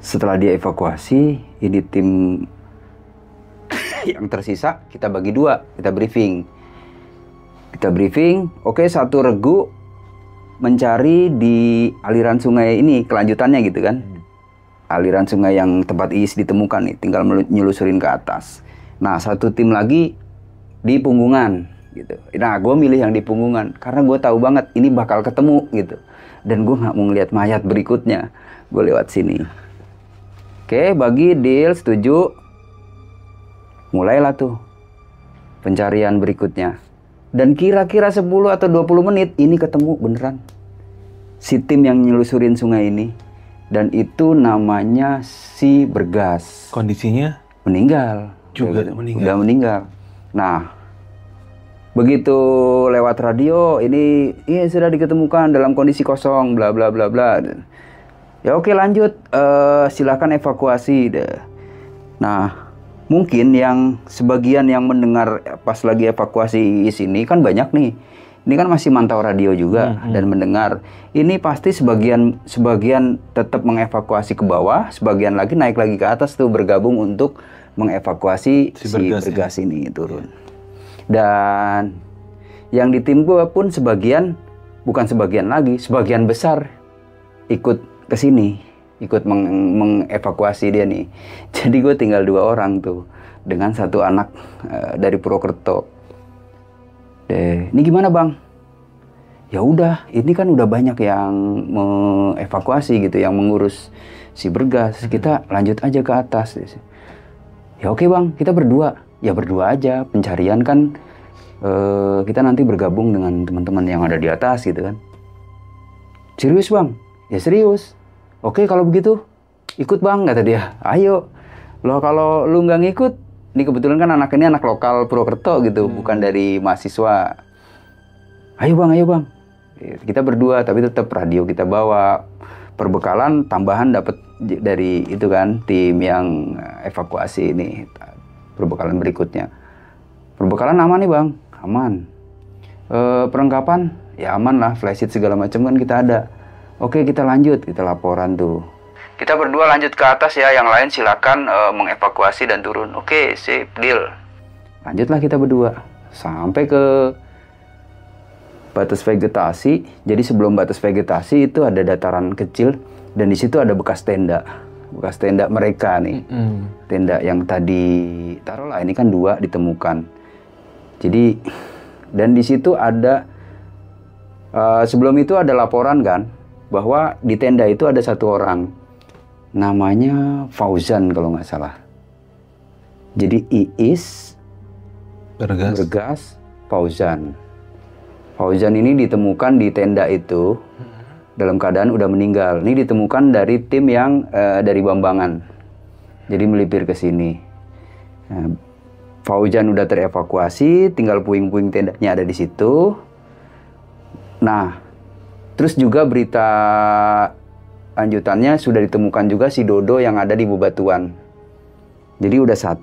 Setelah dia evakuasi, ini tim yang tersisa kita bagi 2, kita briefing. Oke, satu regu mencari di aliran sungai ini kelanjutannya gitu kan. Aliran sungai yang tempat Iis ditemukan nih, tinggal nyelusurin ke atas. Nah, satu tim lagi di Punggungan gitu. Nah, gue milih yang di Punggungan karena gue tahu banget ini bakal ketemu gitu. Dan gue nggak mau ngeliat mayat berikutnya. Gue lewat sini. Oke, bagi deal, setuju. Mulailah tuh pencarian berikutnya. Dan kira-kira 10 atau 20 menit ini ketemu beneran si tim yang nyelusurin sungai ini. Dan itu namanya si Bergas. Kondisinya? Meninggal. Udah meninggal. Nah, begitu lewat radio, ini sudah diketemukan dalam kondisi kosong, bla bla bla bla. Ya oke, lanjut, silakan evakuasi. Nah, mungkin yang sebagian yang mendengar pas lagi evakuasi di sini kan banyak nih. Ini kan masih mantau radio juga dan mendengar. Ini pasti sebagian tetap mengevakuasi ke bawah, sebagian lagi naik lagi ke atas tuh bergabung untuk mengevakuasi si Bergas ini turun. Dan yang di tim gue pun sebagian besar ikut ke sini, ikut mengevakuasi dia nih. Jadi gue tinggal 2 orang tuh dengan 1 anak dari Purwokerto. Ini gimana bang? Ya udah, ini kan udah banyak yang mengevakuasi gitu, yang mengurus si Bergas. Kita lanjut aja ke atas. Ya oke bang, kita berdua. Ya berdua aja, pencarian kan kita nanti bergabung dengan teman-teman yang ada di atas gitu kan. Serius bang? Ya serius. Oke kalau begitu, ikut bang, kata dia. Ayo. Loh kalau lu nggak ngikut, ini kebetulan kan anak ini anak lokal Purwokerto gitu, bukan dari mahasiswa. Ayo bang. Kita berdua, tapi tetap radio kita bawa. Perbekalan tambahan dapat dari itu kan, tim yang evakuasi ini. Perbekalan berikutnya. Perbekalan aman nih bang, aman. Perlengkapan, ya aman lah, flashlight segala macam kan kita ada. Oke kita lanjut, kita laporan tuh. Kita berdua lanjut ke atas ya, yang lain silakan mengevakuasi dan turun. Oke, sip, deal. Lanjutlah kita berdua sampai ke batas vegetasi. Jadi sebelum batas vegetasi itu ada dataran kecil dan di situ ada bekas tenda mereka nih. Tenda yang tadi taruhlah ini kan 2 ditemukan. Jadi dan di situ ada sebelum itu ada laporan kan bahwa di tenda itu ada 1 orang namanya Fauzan kalau nggak salah. Jadi Iis, Bergas, Fauzan. Fauzan ini ditemukan di tenda itu dalam keadaan udah meninggal. Ini ditemukan dari tim yang dari Bambangan. Jadi melipir ke sini. Nah, Fauzan udah terevakuasi, tinggal puing-puing tendanya ada di situ. Nah, terus juga berita lanjutannya sudah ditemukan juga si Dodo yang ada di bebatuan. Jadi udah 1,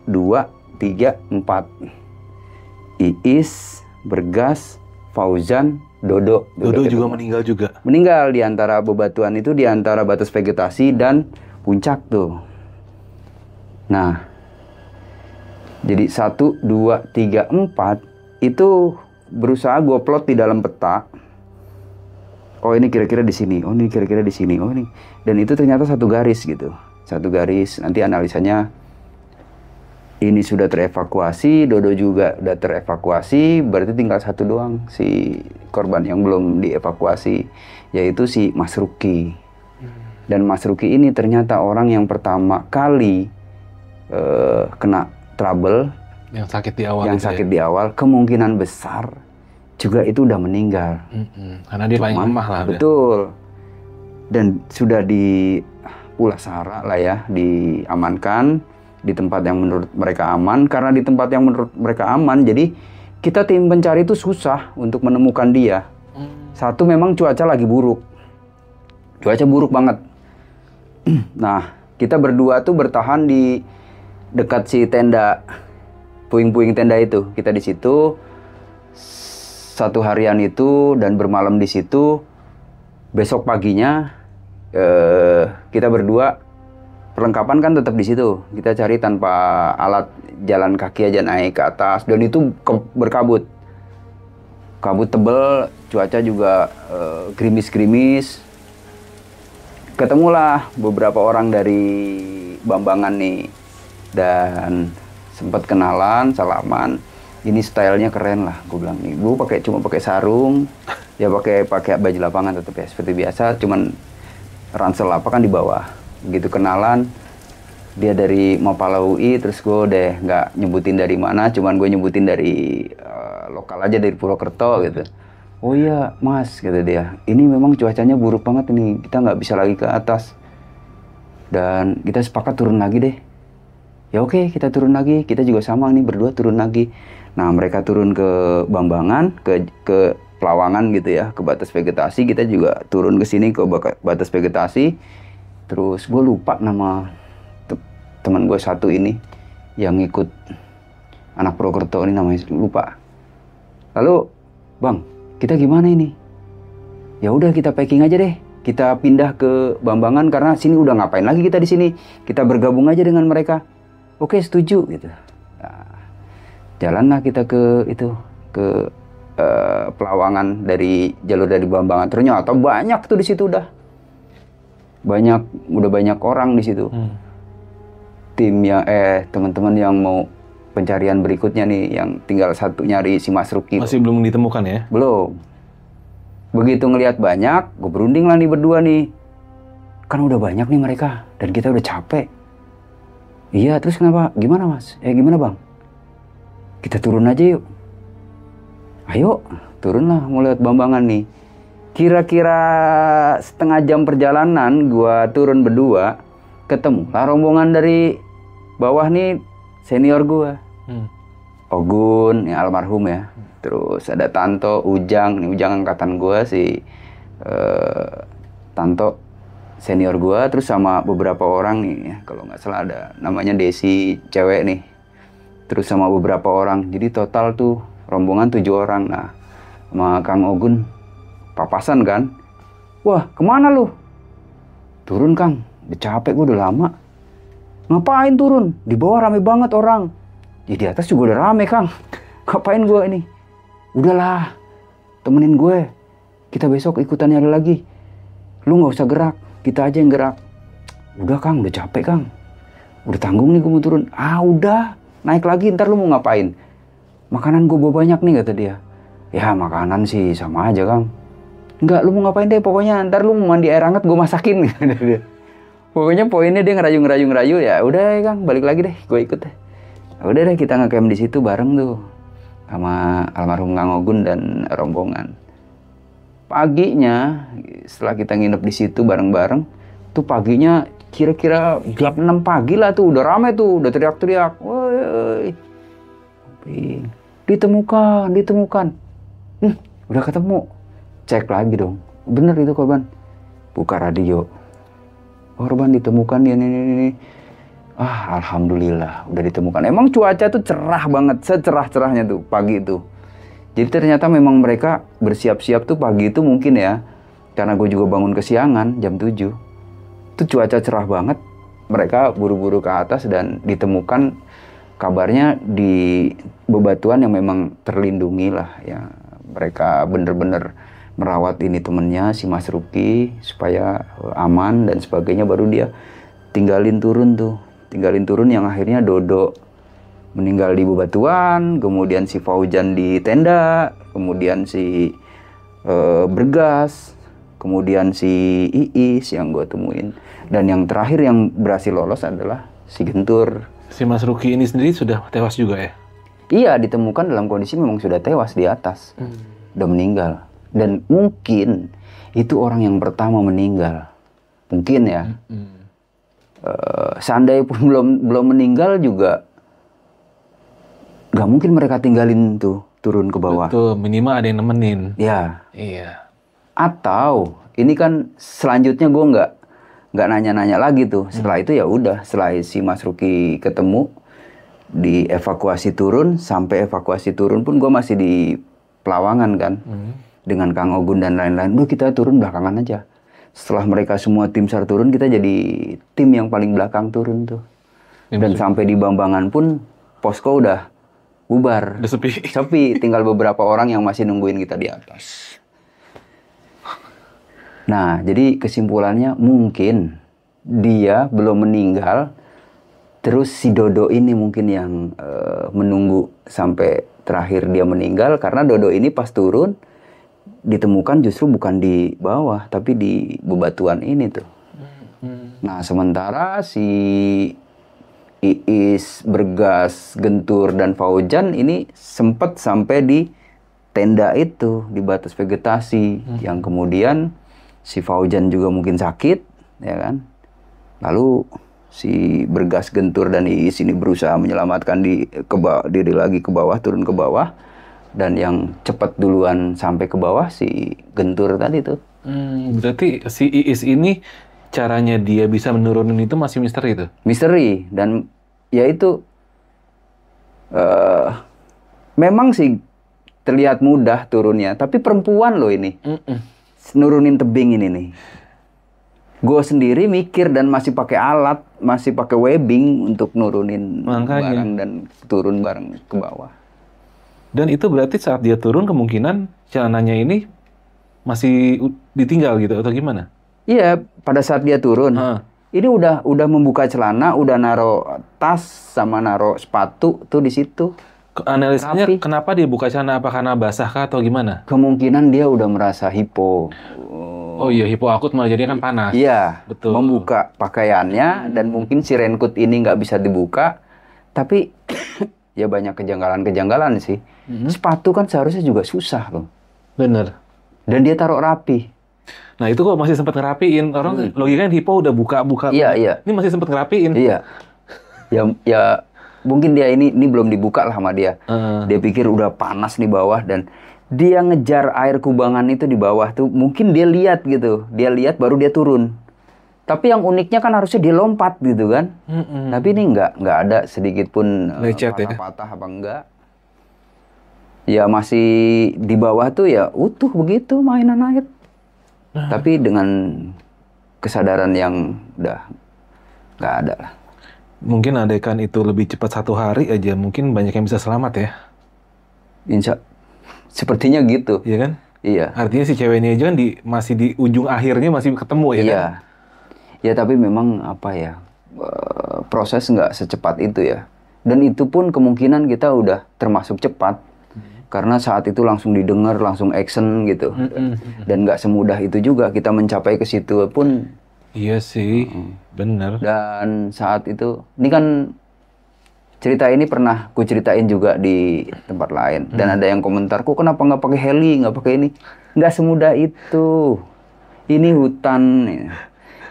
2, 3, 4. Iis, Bergas, Fauzan, Dodo. Dodo juga meninggal juga? Meninggal di antara bebatuan itu, di antara batas vegetasi dan puncak tuh. Nah, jadi 1, 2, 3, 4 itu berusaha gue plot di dalam peta. Oh ini kira-kira di sini, oh ini kira-kira di sini, oh ini. Dan itu ternyata 1 garis gitu. 1 garis, nanti analisanya ini sudah terevakuasi, Dodo juga udah terevakuasi, berarti tinggal 1 doang si korban yang belum dievakuasi, yaitu si Mas Ruki. Dan Mas Ruki ini ternyata orang yang pertama kali kena trouble, yang sakit di awal. Yang sakit di awal, kemungkinan besar juga itu udah meninggal. Karena dia paling lemah lah. Betul. Dan sudah di Pulasara lah ya, diamankan di tempat yang menurut mereka aman. Karena di tempat yang menurut mereka aman, jadi kita tim pencari itu susah untuk menemukan dia. 1 memang cuaca lagi buruk. Cuaca buruk banget. Nah, kita berdua tuh bertahan di dekat si tenda, puing-puing tenda itu. Kita di situ 1 harian itu dan bermalam di situ. Besok paginya kita berdua perlengkapan kan tetap di situ. Kita cari tanpa alat, jalan kaki aja naik ke atas. Dan itu berkabut. Kabut tebel, cuaca juga gerimis-gerimis. Ketemulah beberapa orang dari Bambangan nih. Dan sempat kenalan, salaman. Ini stylenya keren lah, gue bilang nih. Gue cuma pakai sarung, ya pakai baju lapangan tetap ya seperti biasa. Cuman ransel apa kan di bawah. Begitu kenalan, dia dari Mapala UI, terus gue deh nggak nyebutin dari mana, cuman gue nyebutin dari lokal aja dari Purwokerto gitu. Oh iya mas, kata dia, ini memang cuacanya buruk banget ini, kita nggak bisa lagi ke atas. Dan kita sepakat turun lagi deh. Ya oke, kita turun lagi, kita juga sama nih berdua turun lagi. Nah mereka turun ke Bambangan, ke Pelawangan gitu ya, ke batas vegetasi. Kita juga turun ke sini ke batas vegetasi. Terus gue lupa nama teman gue 1 ini yang ikut anak Purwokerto ini, namanya lupa. Lalu bang, kita gimana ini? Ya udah kita packing aja deh. Kita pindah ke Bambangan karena sini udah ngapain lagi kita di sini? Kita bergabung aja dengan mereka. Oke setuju gitu. Nah, jalanlah kita ke Pelawangan dari jalur dari Bambangan. Ternyata banyak tuh di situ udah banyak orang di situ. Tim yang teman-teman yang mau pencarian berikutnya nih, yang tinggal 1 nyari si Mas Ruki. Masih belum ditemukan ya? Belum. Begitu ngelihat banyak, gue berunding lah nih berdua nih. Kan udah banyak nih mereka, dan kita udah capek. Iya, terus kenapa? Gimana mas? Gimana bang? Kita turun aja yuk. Ayo, turun lah mau lihat Bambangan nih. Kira-kira setengah jam perjalanan, gue turun berdua, ketemu lah rombongan dari bawah nih, senior gue. Ogun, yang almarhum ya. Terus ada Tanto, Ujang, nih Ujang angkatan gue si Tanto senior gue, terus sama beberapa orang nih ya, kalau nggak salah ada namanya Desi cewek nih, terus sama beberapa orang, jadi total tuh rombongan 7 orang. Nah sama Kang Ogun papasan kan, wah kemana lu? Turun Kang, udah capek gue udah lama. Ngapain turun? Di bawah rame banget orang. Ya di atas juga udah rame Kang. Ngapain gue ini? Udahlah, temenin gue. Kita besok ikutannya ada lagi. Lu nggak usah gerak, kita aja yang gerak. Udah Kang, udah capek Kang. Udah tanggung nih gue mau turun. Udah, naik lagi ntar lu mau ngapain? Makanan gue bawa banyak nih kata dia. Ya makanan sih sama aja Kang. Enggak, lu mau ngapain deh pokoknya, ntar lu mau mandi air hangat gue masakin. Pokoknya poinnya dia ngerayu ya. Udah ya Kang, balik lagi deh, gue ikut deh. Udah deh kita ngecamp di situ bareng tuh sama almarhum Kang Ogun dan rombongan. Paginya setelah kita nginep di situ bareng-bareng, tuh paginya kira-kira jam 6 pagi lah tuh udah rame tuh, udah teriak-teriak. Woi, ditemukan. Udah ketemu. Cek lagi dong. Bener itu korban. Buka radio. Korban ditemukan ini. Alhamdulillah udah ditemukan. Emang cuaca tuh cerah banget, secerah-cerahnya tuh pagi itu. Jadi ternyata memang mereka bersiap-siap tuh pagi itu mungkin ya. Karena gue juga bangun kesiangan jam 7. Tuh cuaca cerah banget. Mereka buru-buru ke atas dan ditemukan kabarnya di bebatuan yang memang terlindungi lah ya. Mereka bener-bener merawat ini temennya si Mas Ruki supaya aman dan sebagainya, baru dia tinggalin turun yang akhirnya Dodo meninggal di bebatuan, kemudian si Faujan di tenda, kemudian si Bergas, kemudian si Iis yang gue temuin, dan yang terakhir yang berhasil lolos adalah si Gentur. Si Mas Ruki ini sendiri sudah tewas juga ya? Iya, ditemukan dalam kondisi memang sudah tewas di atas, udah meninggal, dan mungkin itu orang yang pertama meninggal, mungkin ya. Seandainya pun belum meninggal juga nggak mungkin mereka tinggalin tuh turun ke bawah. Betul, minimal ada yang nemenin. Ya. Iya. Atau ini kan selanjutnya gue nggak nanya-nanya lagi tuh. Setelah itu ya udah, setelah si Mas Ruki ketemu, dievakuasi turun, sampai evakuasi turun pun gue masih di Pelawangan kan, dengan Kang Ogun dan lain-lain. Udah kita turun belakangan aja. Setelah mereka semua tim SAR turun, kita jadi tim yang paling belakang turun tuh. Dan sampai di Bambangan pun posko udah bubar. Udah sepi. Sepi, tinggal beberapa orang yang masih nungguin kita di atas. Nah, jadi kesimpulannya mungkin dia belum meninggal, terus si Dodo ini mungkin yang menunggu sampai terakhir dia meninggal, karena Dodo ini pas turun ditemukan justru bukan di bawah, tapi di bebatuan ini tuh. Nah, sementara si Iis, Bergas, Gentur, dan Faujan ini sempat sampai di tenda itu, di batas vegetasi, yang kemudian si Faujan juga mungkin sakit, ya kan? Lalu si Bergas, Gentur, dan Iis ini berusaha menyelamatkan diri lagi ke bawah, turun ke bawah. Dan yang cepat duluan sampai ke bawah si Gentur tadi tuh. Berarti si Iis ini caranya dia bisa menurunin itu masih misteri itu? Misteri, dan ya itu memang sih terlihat mudah turunnya, tapi perempuan loh ini. Nurunin tebing ini nih. Gue sendiri mikir dan masih pakai alat, masih pakai webbing untuk nurunin barang dan turun bareng ke bawah. Dan itu berarti saat dia turun kemungkinan celananya ini masih ditinggal gitu atau gimana? Iya, pada saat dia turun. Ini udah membuka celana, udah naro tas sama naro sepatu tuh di situ. Analisanya Rapi. kenapa dia buka celana? Apa karena basah kah atau gimana? Kemungkinan dia udah merasa hipo. Oh iya, hipoakut malah jadi kan panas. Iya, Betul. membuka pakaiannya dan mungkin si raincoat ini nggak bisa dibuka, tapi ya banyak kejanggalan-kejanggalan sih. Sepatu kan seharusnya juga susah loh, Bener. dan dia taruh rapi. Nah itu kok masih sempat ngerapiin. Orang logikanya hipo udah buka-buka. Iya, iya. Ini masih sempat ngerapiin. Iya, ya mungkin dia ini belum dibuka lah sama dia. Dia pikir udah panas di bawah dan dia ngejar air kubangan itu di bawah tuh. Mungkin dia lihat gitu, dia lihat baru dia turun. Tapi yang uniknya kan harusnya dia lompat gitu kan. Tapi ini nggak ada sedikit pun Lecet ya? patah-patah apa enggak. Ya masih di bawah tuh ya utuh begitu mainan air. Tapi dengan kesadaran yang udah nggak ada lah. Mungkin andaikan itu lebih cepat 1 hari aja, mungkin banyak yang bisa selamat ya. Sepertinya gitu. Iya kan? Iya. Artinya si cewek ini aja kan masih di ujung akhirnya masih ketemu ya Iya. kan? Ya tapi memang apa ya, proses nggak secepat itu ya. Dan itu pun kemungkinan kita udah termasuk cepat. Karena saat itu langsung didengar, langsung action gitu. Dan nggak semudah itu juga kita mencapai ke situ pun. Iya sih, bener. Dan saat itu, ini kan cerita ini pernah ku ceritain juga di tempat lain. Dan ada yang komentar, kok kenapa nggak pakai heli, nggak pakai ini? Nggak semudah itu. Ini hutan.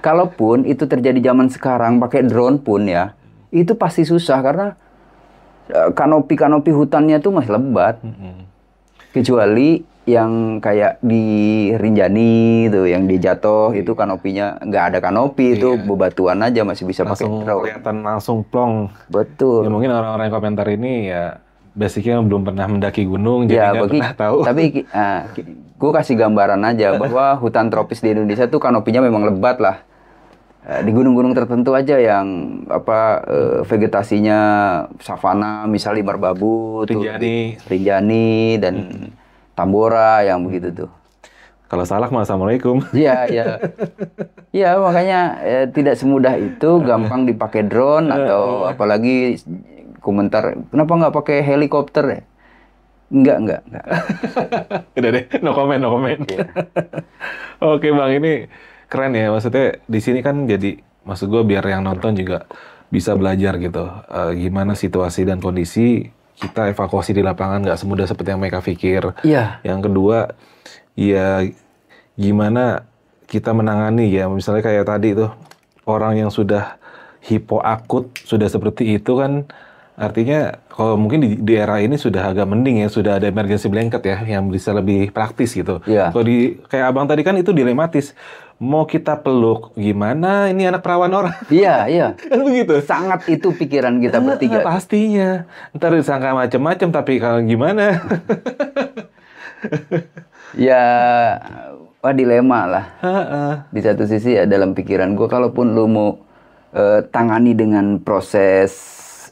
Kalaupun itu terjadi zaman sekarang, pakai drone pun ya, itu pasti susah karena kanopi-kanopi hutannya tuh masih lebat. Kecuali yang kayak di Rinjani tuh, yang di Jatuh itu kanopinya nggak ada kanopi, itu bebatuan aja masih bisa pakai Langsung drone. kelihatan langsung plong. Betul. Ya mungkin orang-orang yang komentar ini ya basicnya belum pernah mendaki gunung, jadi nggak pernah tahu. Tapi gue kasih gambaran aja bahwa hutan tropis di Indonesia tuh kanopinya memang lebat lah. Di gunung-gunung tertentu aja yang vegetasinya savana, misalnya Merbabu, Rinjani dan Tambora yang begitu tuh. Kalau salah, assalamualaikum. Iya, iya. Iya, makanya tidak semudah itu, gampang dipakai drone atau apalagi komentar, kenapa nggak pakai helikopter ya? Enggak. Udah deh, no comment. Iya. Oke Bang, ini keren ya. Maksudnya di sini kan jadi, maksud gue biar yang nonton juga bisa belajar gitu. Gimana situasi dan kondisi kita evakuasi di lapangan nggak semudah seperti yang mereka pikir. Iya. Yang kedua, ya gimana kita menangani ya. Misalnya kayak tadi tuh, orang yang sudah hipoakut, sudah seperti itu kan, artinya kalau mungkin di era ini sudah agak mending ya, sudah ada emergency blanket ya, yang bisa lebih praktis gitu. Iya. Kalau kayak abang tadi kan itu dilematis. Mau kita peluk gimana? Ini anak perawan orang. Iya. Kan begitu. Sangat itu pikiran kita bertiga. Pastinya. Ntar disangka macam-macam, tapi kalau gimana? Ya, dilema lah. Di satu sisi ya dalam pikiran gue, kalaupun lu mau tangani dengan proses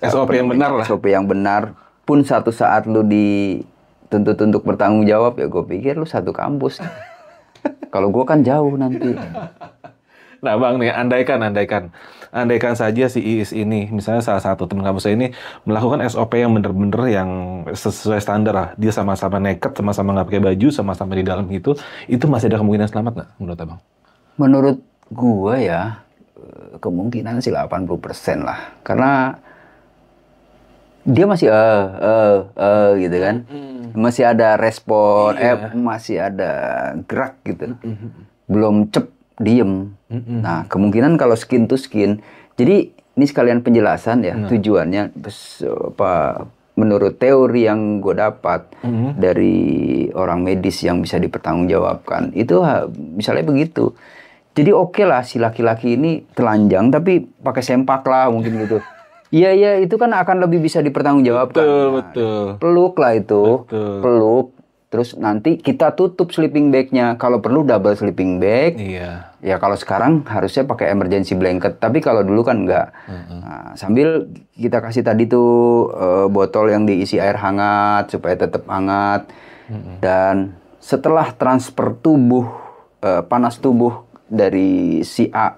SOP yang benar lah. SOP yang benar, pun satu saat lu dituntut untuk bertanggung jawab, ya gue pikir lu satu kampus. Kalau gue kan jauh nanti. Nah Bang nih, andaikan saja si Iis ini, misalnya salah satu teman kampus saya ini melakukan SOP yang bener-bener yang sesuai standar lah. Dia sama-sama nekat, sama-sama nggak pakai baju, sama-sama di dalam itu masih ada kemungkinan selamat nggak menurut Abang? Menurut gue ya, kemungkinan sih 80% lah. Karena dia masih gitu kan. Masih ada respon, masih ada gerak gitu. Belum diem. Nah, kemungkinan kalau skin to skin. Jadi ini sekalian penjelasan ya, tujuannya menurut teori yang gue dapat dari orang medis yang bisa dipertanggungjawabkan. Itu misalnya begitu. Jadi oke lah si laki-laki ini telanjang tapi pakai sempak lah mungkin gitu. Iya, itu kan akan lebih bisa dipertanggungjawabkan. Betul. Peluk lah itu. Betul. Peluk. Terus nanti kita tutup sleeping bag-nya. Kalau perlu double sleeping bag. Iya. Ya kalau sekarang harusnya pakai emergency blanket. Tapi kalau dulu kan enggak. Nah, sambil kita kasih tadi tuh botol yang diisi air hangat supaya tetap hangat. Dan setelah transfer tubuh, panas tubuh dari si A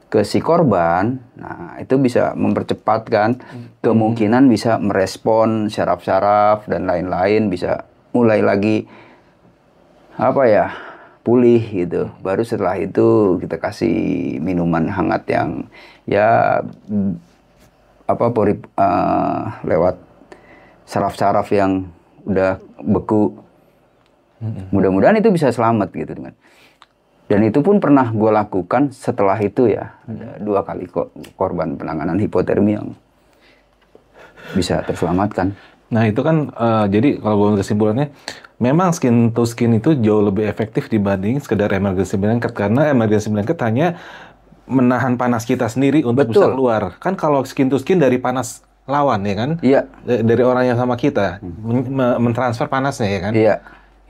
ke si korban, nah itu bisa mempercepat kan, kemungkinan bisa merespon syaraf-syaraf dan lain-lain, bisa mulai lagi apa ya, pulih gitu. Baru setelah itu kita kasih minuman hangat yang ya lewat saraf-saraf yang udah beku. Mudah-mudahan itu bisa selamat gitu dengan. Dan itu pun pernah gue lakukan setelah itu ya. Ada 2 kali korban penanganan hipotermia yang bisa terselamatkan. Nah itu kan, jadi kalau gue kesimpulannya, memang skin to skin itu jauh lebih efektif dibanding sekedar emergency blanket. Karena emergency blanket hanya menahan panas kita sendiri untuk bisa keluar. Kan kalau skin to skin dari panas lawan ya kan? Iya. Dari orang yang sama kita, mentransfer panasnya ya kan? Iya.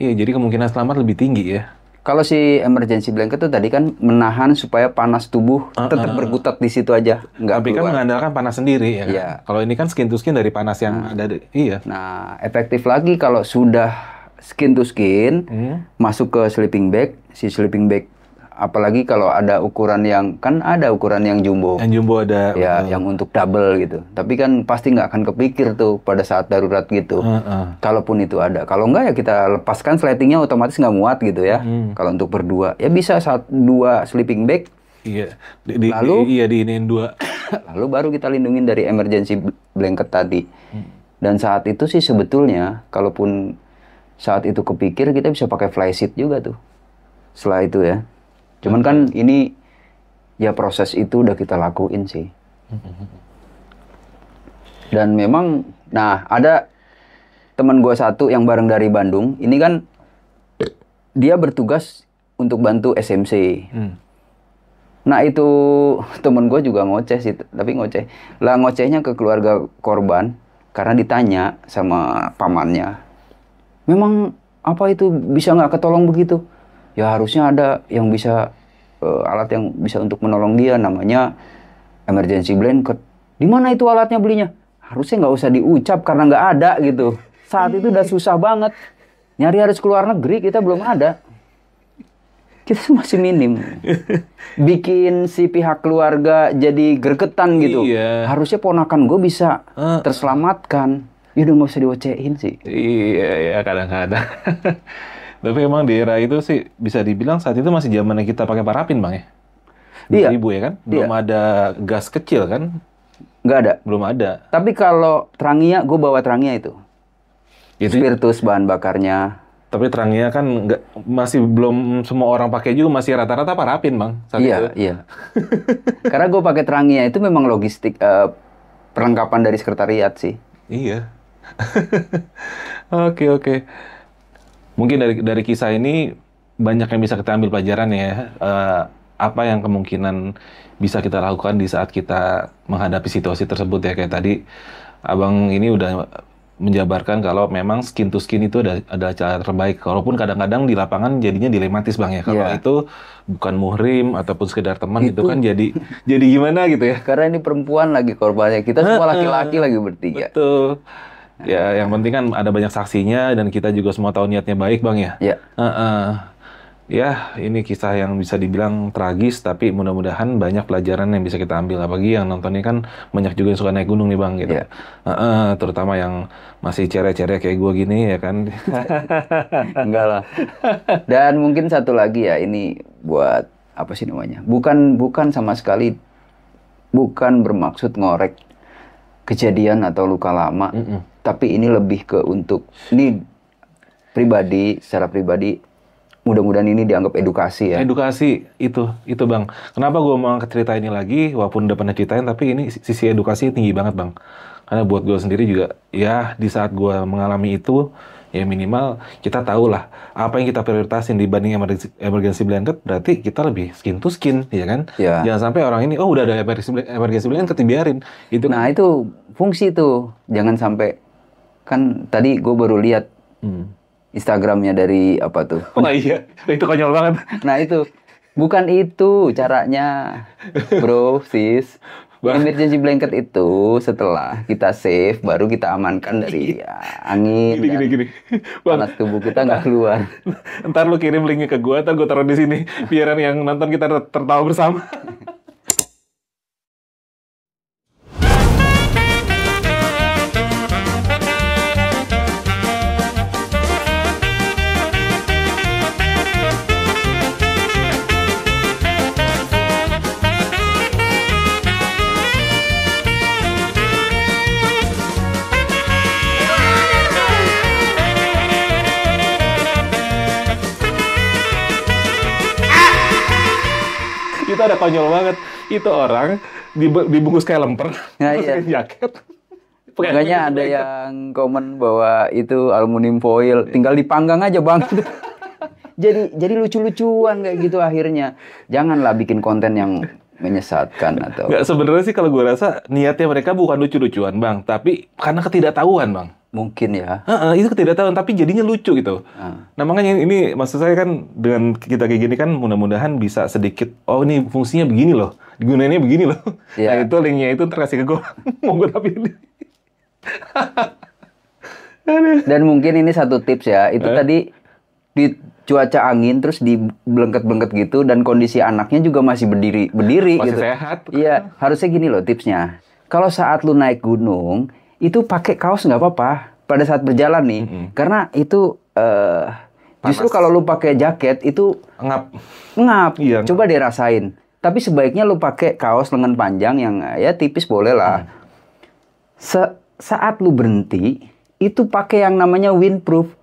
Iya, jadi kemungkinan selamat lebih tinggi ya. Kalau si emergency blanket itu tadi kan menahan supaya panas tubuh tetap berkutat di situ aja, nggak Tapi keluar. kan mengandalkan panas sendiri ya kan? Iya. Kalau ini kan skin to skin dari panas yang ada. Iya. Nah, efektif lagi kalau sudah skin to skin, masuk ke sleeping bag, si sleeping bag, apalagi kalau ada ukuran yang, kan ada ukuran yang jumbo. Yang jumbo ada. Ya, yang untuk double gitu. Tapi kan pasti nggak akan kepikir tuh pada saat darurat gitu. Kalaupun itu ada. Kalau nggak ya kita lepaskan sletingnya, otomatis nggak muat gitu ya. Kalau untuk berdua, ya bisa 2 sleeping bag. Iya. Lalu diiniin 2. Lalu baru kita lindungin dari emergency blanket tadi. Dan saat itu sih sebetulnya, kalaupun saat itu kepikir, kita bisa pakai fly sheet juga tuh. Setelah itu ya. Cuman kan ini ya proses itu udah kita lakuin sih. Dan memang, nah ada teman gue satu yang bareng dari Bandung. Ini kan dia bertugas untuk bantu SMC. Nah itu temen gue juga ngoceh sih, tapi ngoceh. Lah ngocehnya ke keluarga korban karena ditanya sama pamannya. Memang apa itu bisa nggak ketolong begitu? Ya harusnya ada yang bisa, alat yang bisa untuk menolong dia, namanya emergency blanket. Di mana itu alatnya belinya? Harusnya nggak usah diucap karena nggak ada gitu. Saat itu udah susah banget. Nyari harus keluar negeri, kita belum ada. Kita masih minim. Bikin si pihak keluarga jadi gregetan gitu. Iya. Harusnya ponakan gue bisa terselamatkan. Ya udah nggak usah diwocehin sih. Iya, ya kadang-kadang. Tapi emang di era itu sih bisa dibilang saat itu masih zamannya kita pakai parafin bang ya? Iya. 2000 ya kan? Belum ada gas kecil kan? Nggak ada. Belum ada. Tapi kalau Trangia, gue bawa Trangia itu. Spiritus bahan bakarnya. Tapi Trangia kan masih belum semua orang pakai juga, masih rata-rata parafin bang saat itu. Iya. Karena gue pakai Trangia itu memang logistik, perlengkapan dari sekretariat sih. Iya. Oke. Mungkin dari kisah ini banyak yang bisa kita ambil pelajaran ya. Apa yang kemungkinan bisa kita lakukan di saat kita menghadapi situasi tersebut ya. Kayak tadi abang ini udah menjabarkan kalau memang skin to skin itu ada cara terbaik. Walaupun kadang-kadang di lapangan jadinya dilematis bang ya. Kalau itu bukan muhrim ataupun sekedar teman itu kan jadi gimana gitu ya. Karena ini perempuan lagi korbannya. Kita semua laki-laki lagi bertiga. Betul. Ya, yang penting kan ada banyak saksinya dan kita juga semua tahu niatnya baik bang ya. Iya. Ya, ini kisah yang bisa dibilang tragis, tapi mudah-mudahan banyak pelajaran yang bisa kita ambil. Apalagi yang nontonnya kan banyak juga yang suka naik gunung nih bang, gitu. Iya. Terutama yang masih cere-cere kayak gue gini ya kan. Enggak lah. Dan mungkin satu lagi ya, ini buat apa sih namanya? Bukan sama sekali, bukan bermaksud ngorek kejadian atau luka lama. Tapi ini lebih ke untuk, ini pribadi, secara pribadi, mudah-mudahan ini dianggap edukasi ya. Edukasi, itu bang. Kenapa gue mau cerita ini lagi, walaupun udah pernah ceritain, tapi ini sisi edukasi tinggi banget bang. Karena buat gue sendiri juga, ya di saat gue mengalami itu, ya minimal kita tahu lah, apa yang kita prioritasin dibanding emergency blanket, berarti kita lebih skin to skin, ya kan? Ya. Jangan sampai orang ini, oh udah ada emergency blanket, dibiarin. Nah itu fungsi tuh, jangan sampai, kan tadi gue baru lihat Instagramnya dari apa tuh? Oh iya, itu konyol banget. Nah itu, bukan itu caranya, bro, sis. Emergency blanket itu setelah kita save, baru kita amankan dari angin gini. Panas tubuh kita nggak keluar. Ntar lu kirim linknya ke gue, ntar gue taruh di sini, biar yang nonton kita tertawa bersama. itu ada konyol banget. Itu orang dibungkus kayak lemper, Nah, masukin jaket. Makanya ada yang komen bahwa itu aluminium foil, tinggal dipanggang aja bang. jadi lucu-lucuan kayak gitu akhirnya. Janganlah bikin konten yang menyesatkan atau. Nggak, sebenarnya sih kalau gue rasa niatnya mereka bukan lucu-lucuan bang, tapi karena ketidaktahuan bang. Mungkin ya. Itu ketidaktahuan, tapi jadinya lucu gitu. Nah makanya ini maksud saya kan dengan kita kayak gini kan mudah-mudahan bisa sedikit, oh ini fungsinya begini loh, digunainnya begini loh. Iya. Nah itu linknya itu ntar kasih ke gue, mau gue tampilin. Dan mungkin ini satu tips ya, itu tadi di cuaca angin terus di belengket-belengket gitu dan kondisi anaknya juga masih berdiri Masih gitu. sehat. Iya, harusnya gini loh tipsnya. Kalau saat lu naik gunung, itu pakai kaos nggak apa-apa pada saat berjalan nih. Karena itu justru kalau lu pakai jaket itu ngap. Iya, Coba deh rasain. Tapi sebaiknya lu pakai kaos lengan panjang yang ya tipis boleh lah. Saat lu berhenti, itu pakai yang namanya windproof,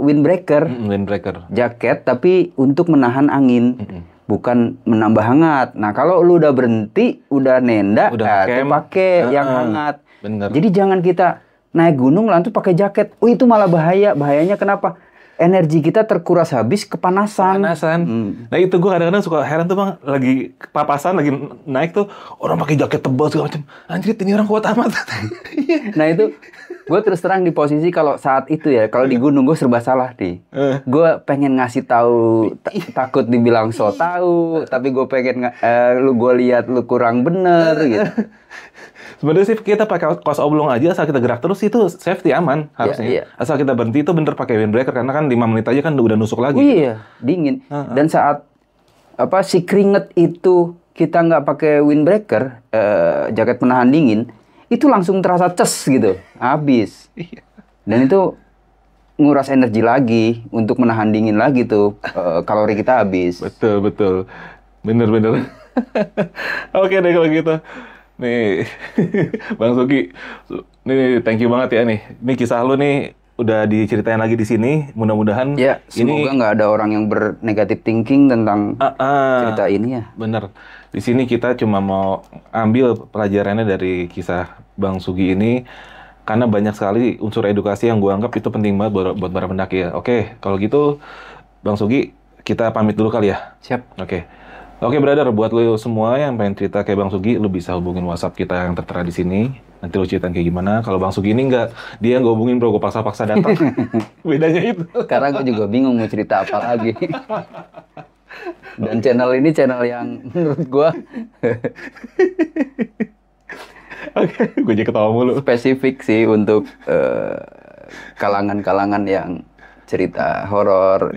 windbreaker. Windbreaker. Jaket, tapi untuk menahan angin. Bukan menambah hangat. Nah, kalau lu udah berhenti, udah nenda, tuh pakai yang hangat. Bener. Jadi jangan kita naik gunung langsung pakai jaket. Oh, itu malah bahaya. Bahayanya kenapa? Energi kita terkuras habis kepanasan. Nah itu gue kadang-kadang suka heran tuh bang, lagi papasan, lagi naik tuh orang pakai jaket tebal segala macam. Anjir, ini orang kuat amat. Nah itu gue terus terang di posisi kalau saat itu ya, kalau di gunung gue serba salah nih. Gue pengen ngasih tahu, takut dibilang so tahu, tapi gue pengen gue lihat lu kurang bener gitu. Sebenarnya sih kita pakai kaos oblong aja, asal kita gerak terus itu safety aman harusnya. Iya. Asal kita berhenti itu bener pakai windbreaker karena kan 5 menit aja kan udah nusuk lagi. Iya, dingin. Dan saat si keringet itu kita nggak pakai windbreaker, jaket penahan dingin, itu langsung terasa ces gitu, habis. Dan itu nguras energi lagi untuk menahan dingin lagi tuh, kalori kita habis. Betul. Bener. Oke deh kalau gitu. Nih, Bang Sugi, nih thank you banget ya nih. Ini kisah lu nih udah diceritain lagi di sini. Mudah-mudahan ya, semoga nggak ada orang yang bernegatif thinking tentang cerita ini ya. Bener. Di sini kita cuma mau ambil pelajarannya dari kisah Bang Sugi ini. Karena banyak sekali unsur edukasi yang gua anggap itu penting banget buat para pendaki ya. Oke, kalau gitu Bang Sugi, kita pamit dulu kali ya. Siap. Oke, brother, buat lo semua yang pengen cerita kayak Bang Sugi, lo bisa hubungin WhatsApp kita yang tertera di sini. Nanti lo ceritain kayak gimana. Kalau Bang Sugi ini nggak, dia nggak hubungin bro, gue paksa-paksa datang. Bedanya itu. Karena gue juga bingung mau cerita apa lagi. Dan channel ini channel yang menurut gue gue jadi ketawa mulu. Spesifik sih untuk kalangan-kalangan yang cerita horor.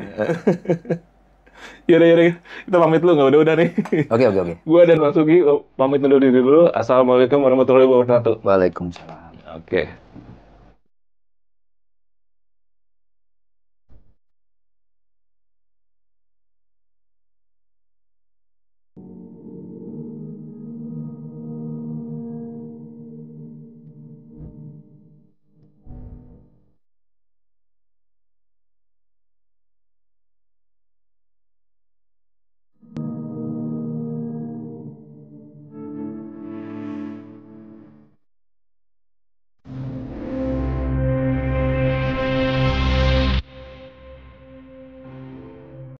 Yaudah. Kita pamit lu, nggak udah nih. Oke. Gue dan Bang Sugi pamit undur diri dulu. Assalamualaikum warahmatullahi wabarakatuh. Waalaikumsalam. Oke.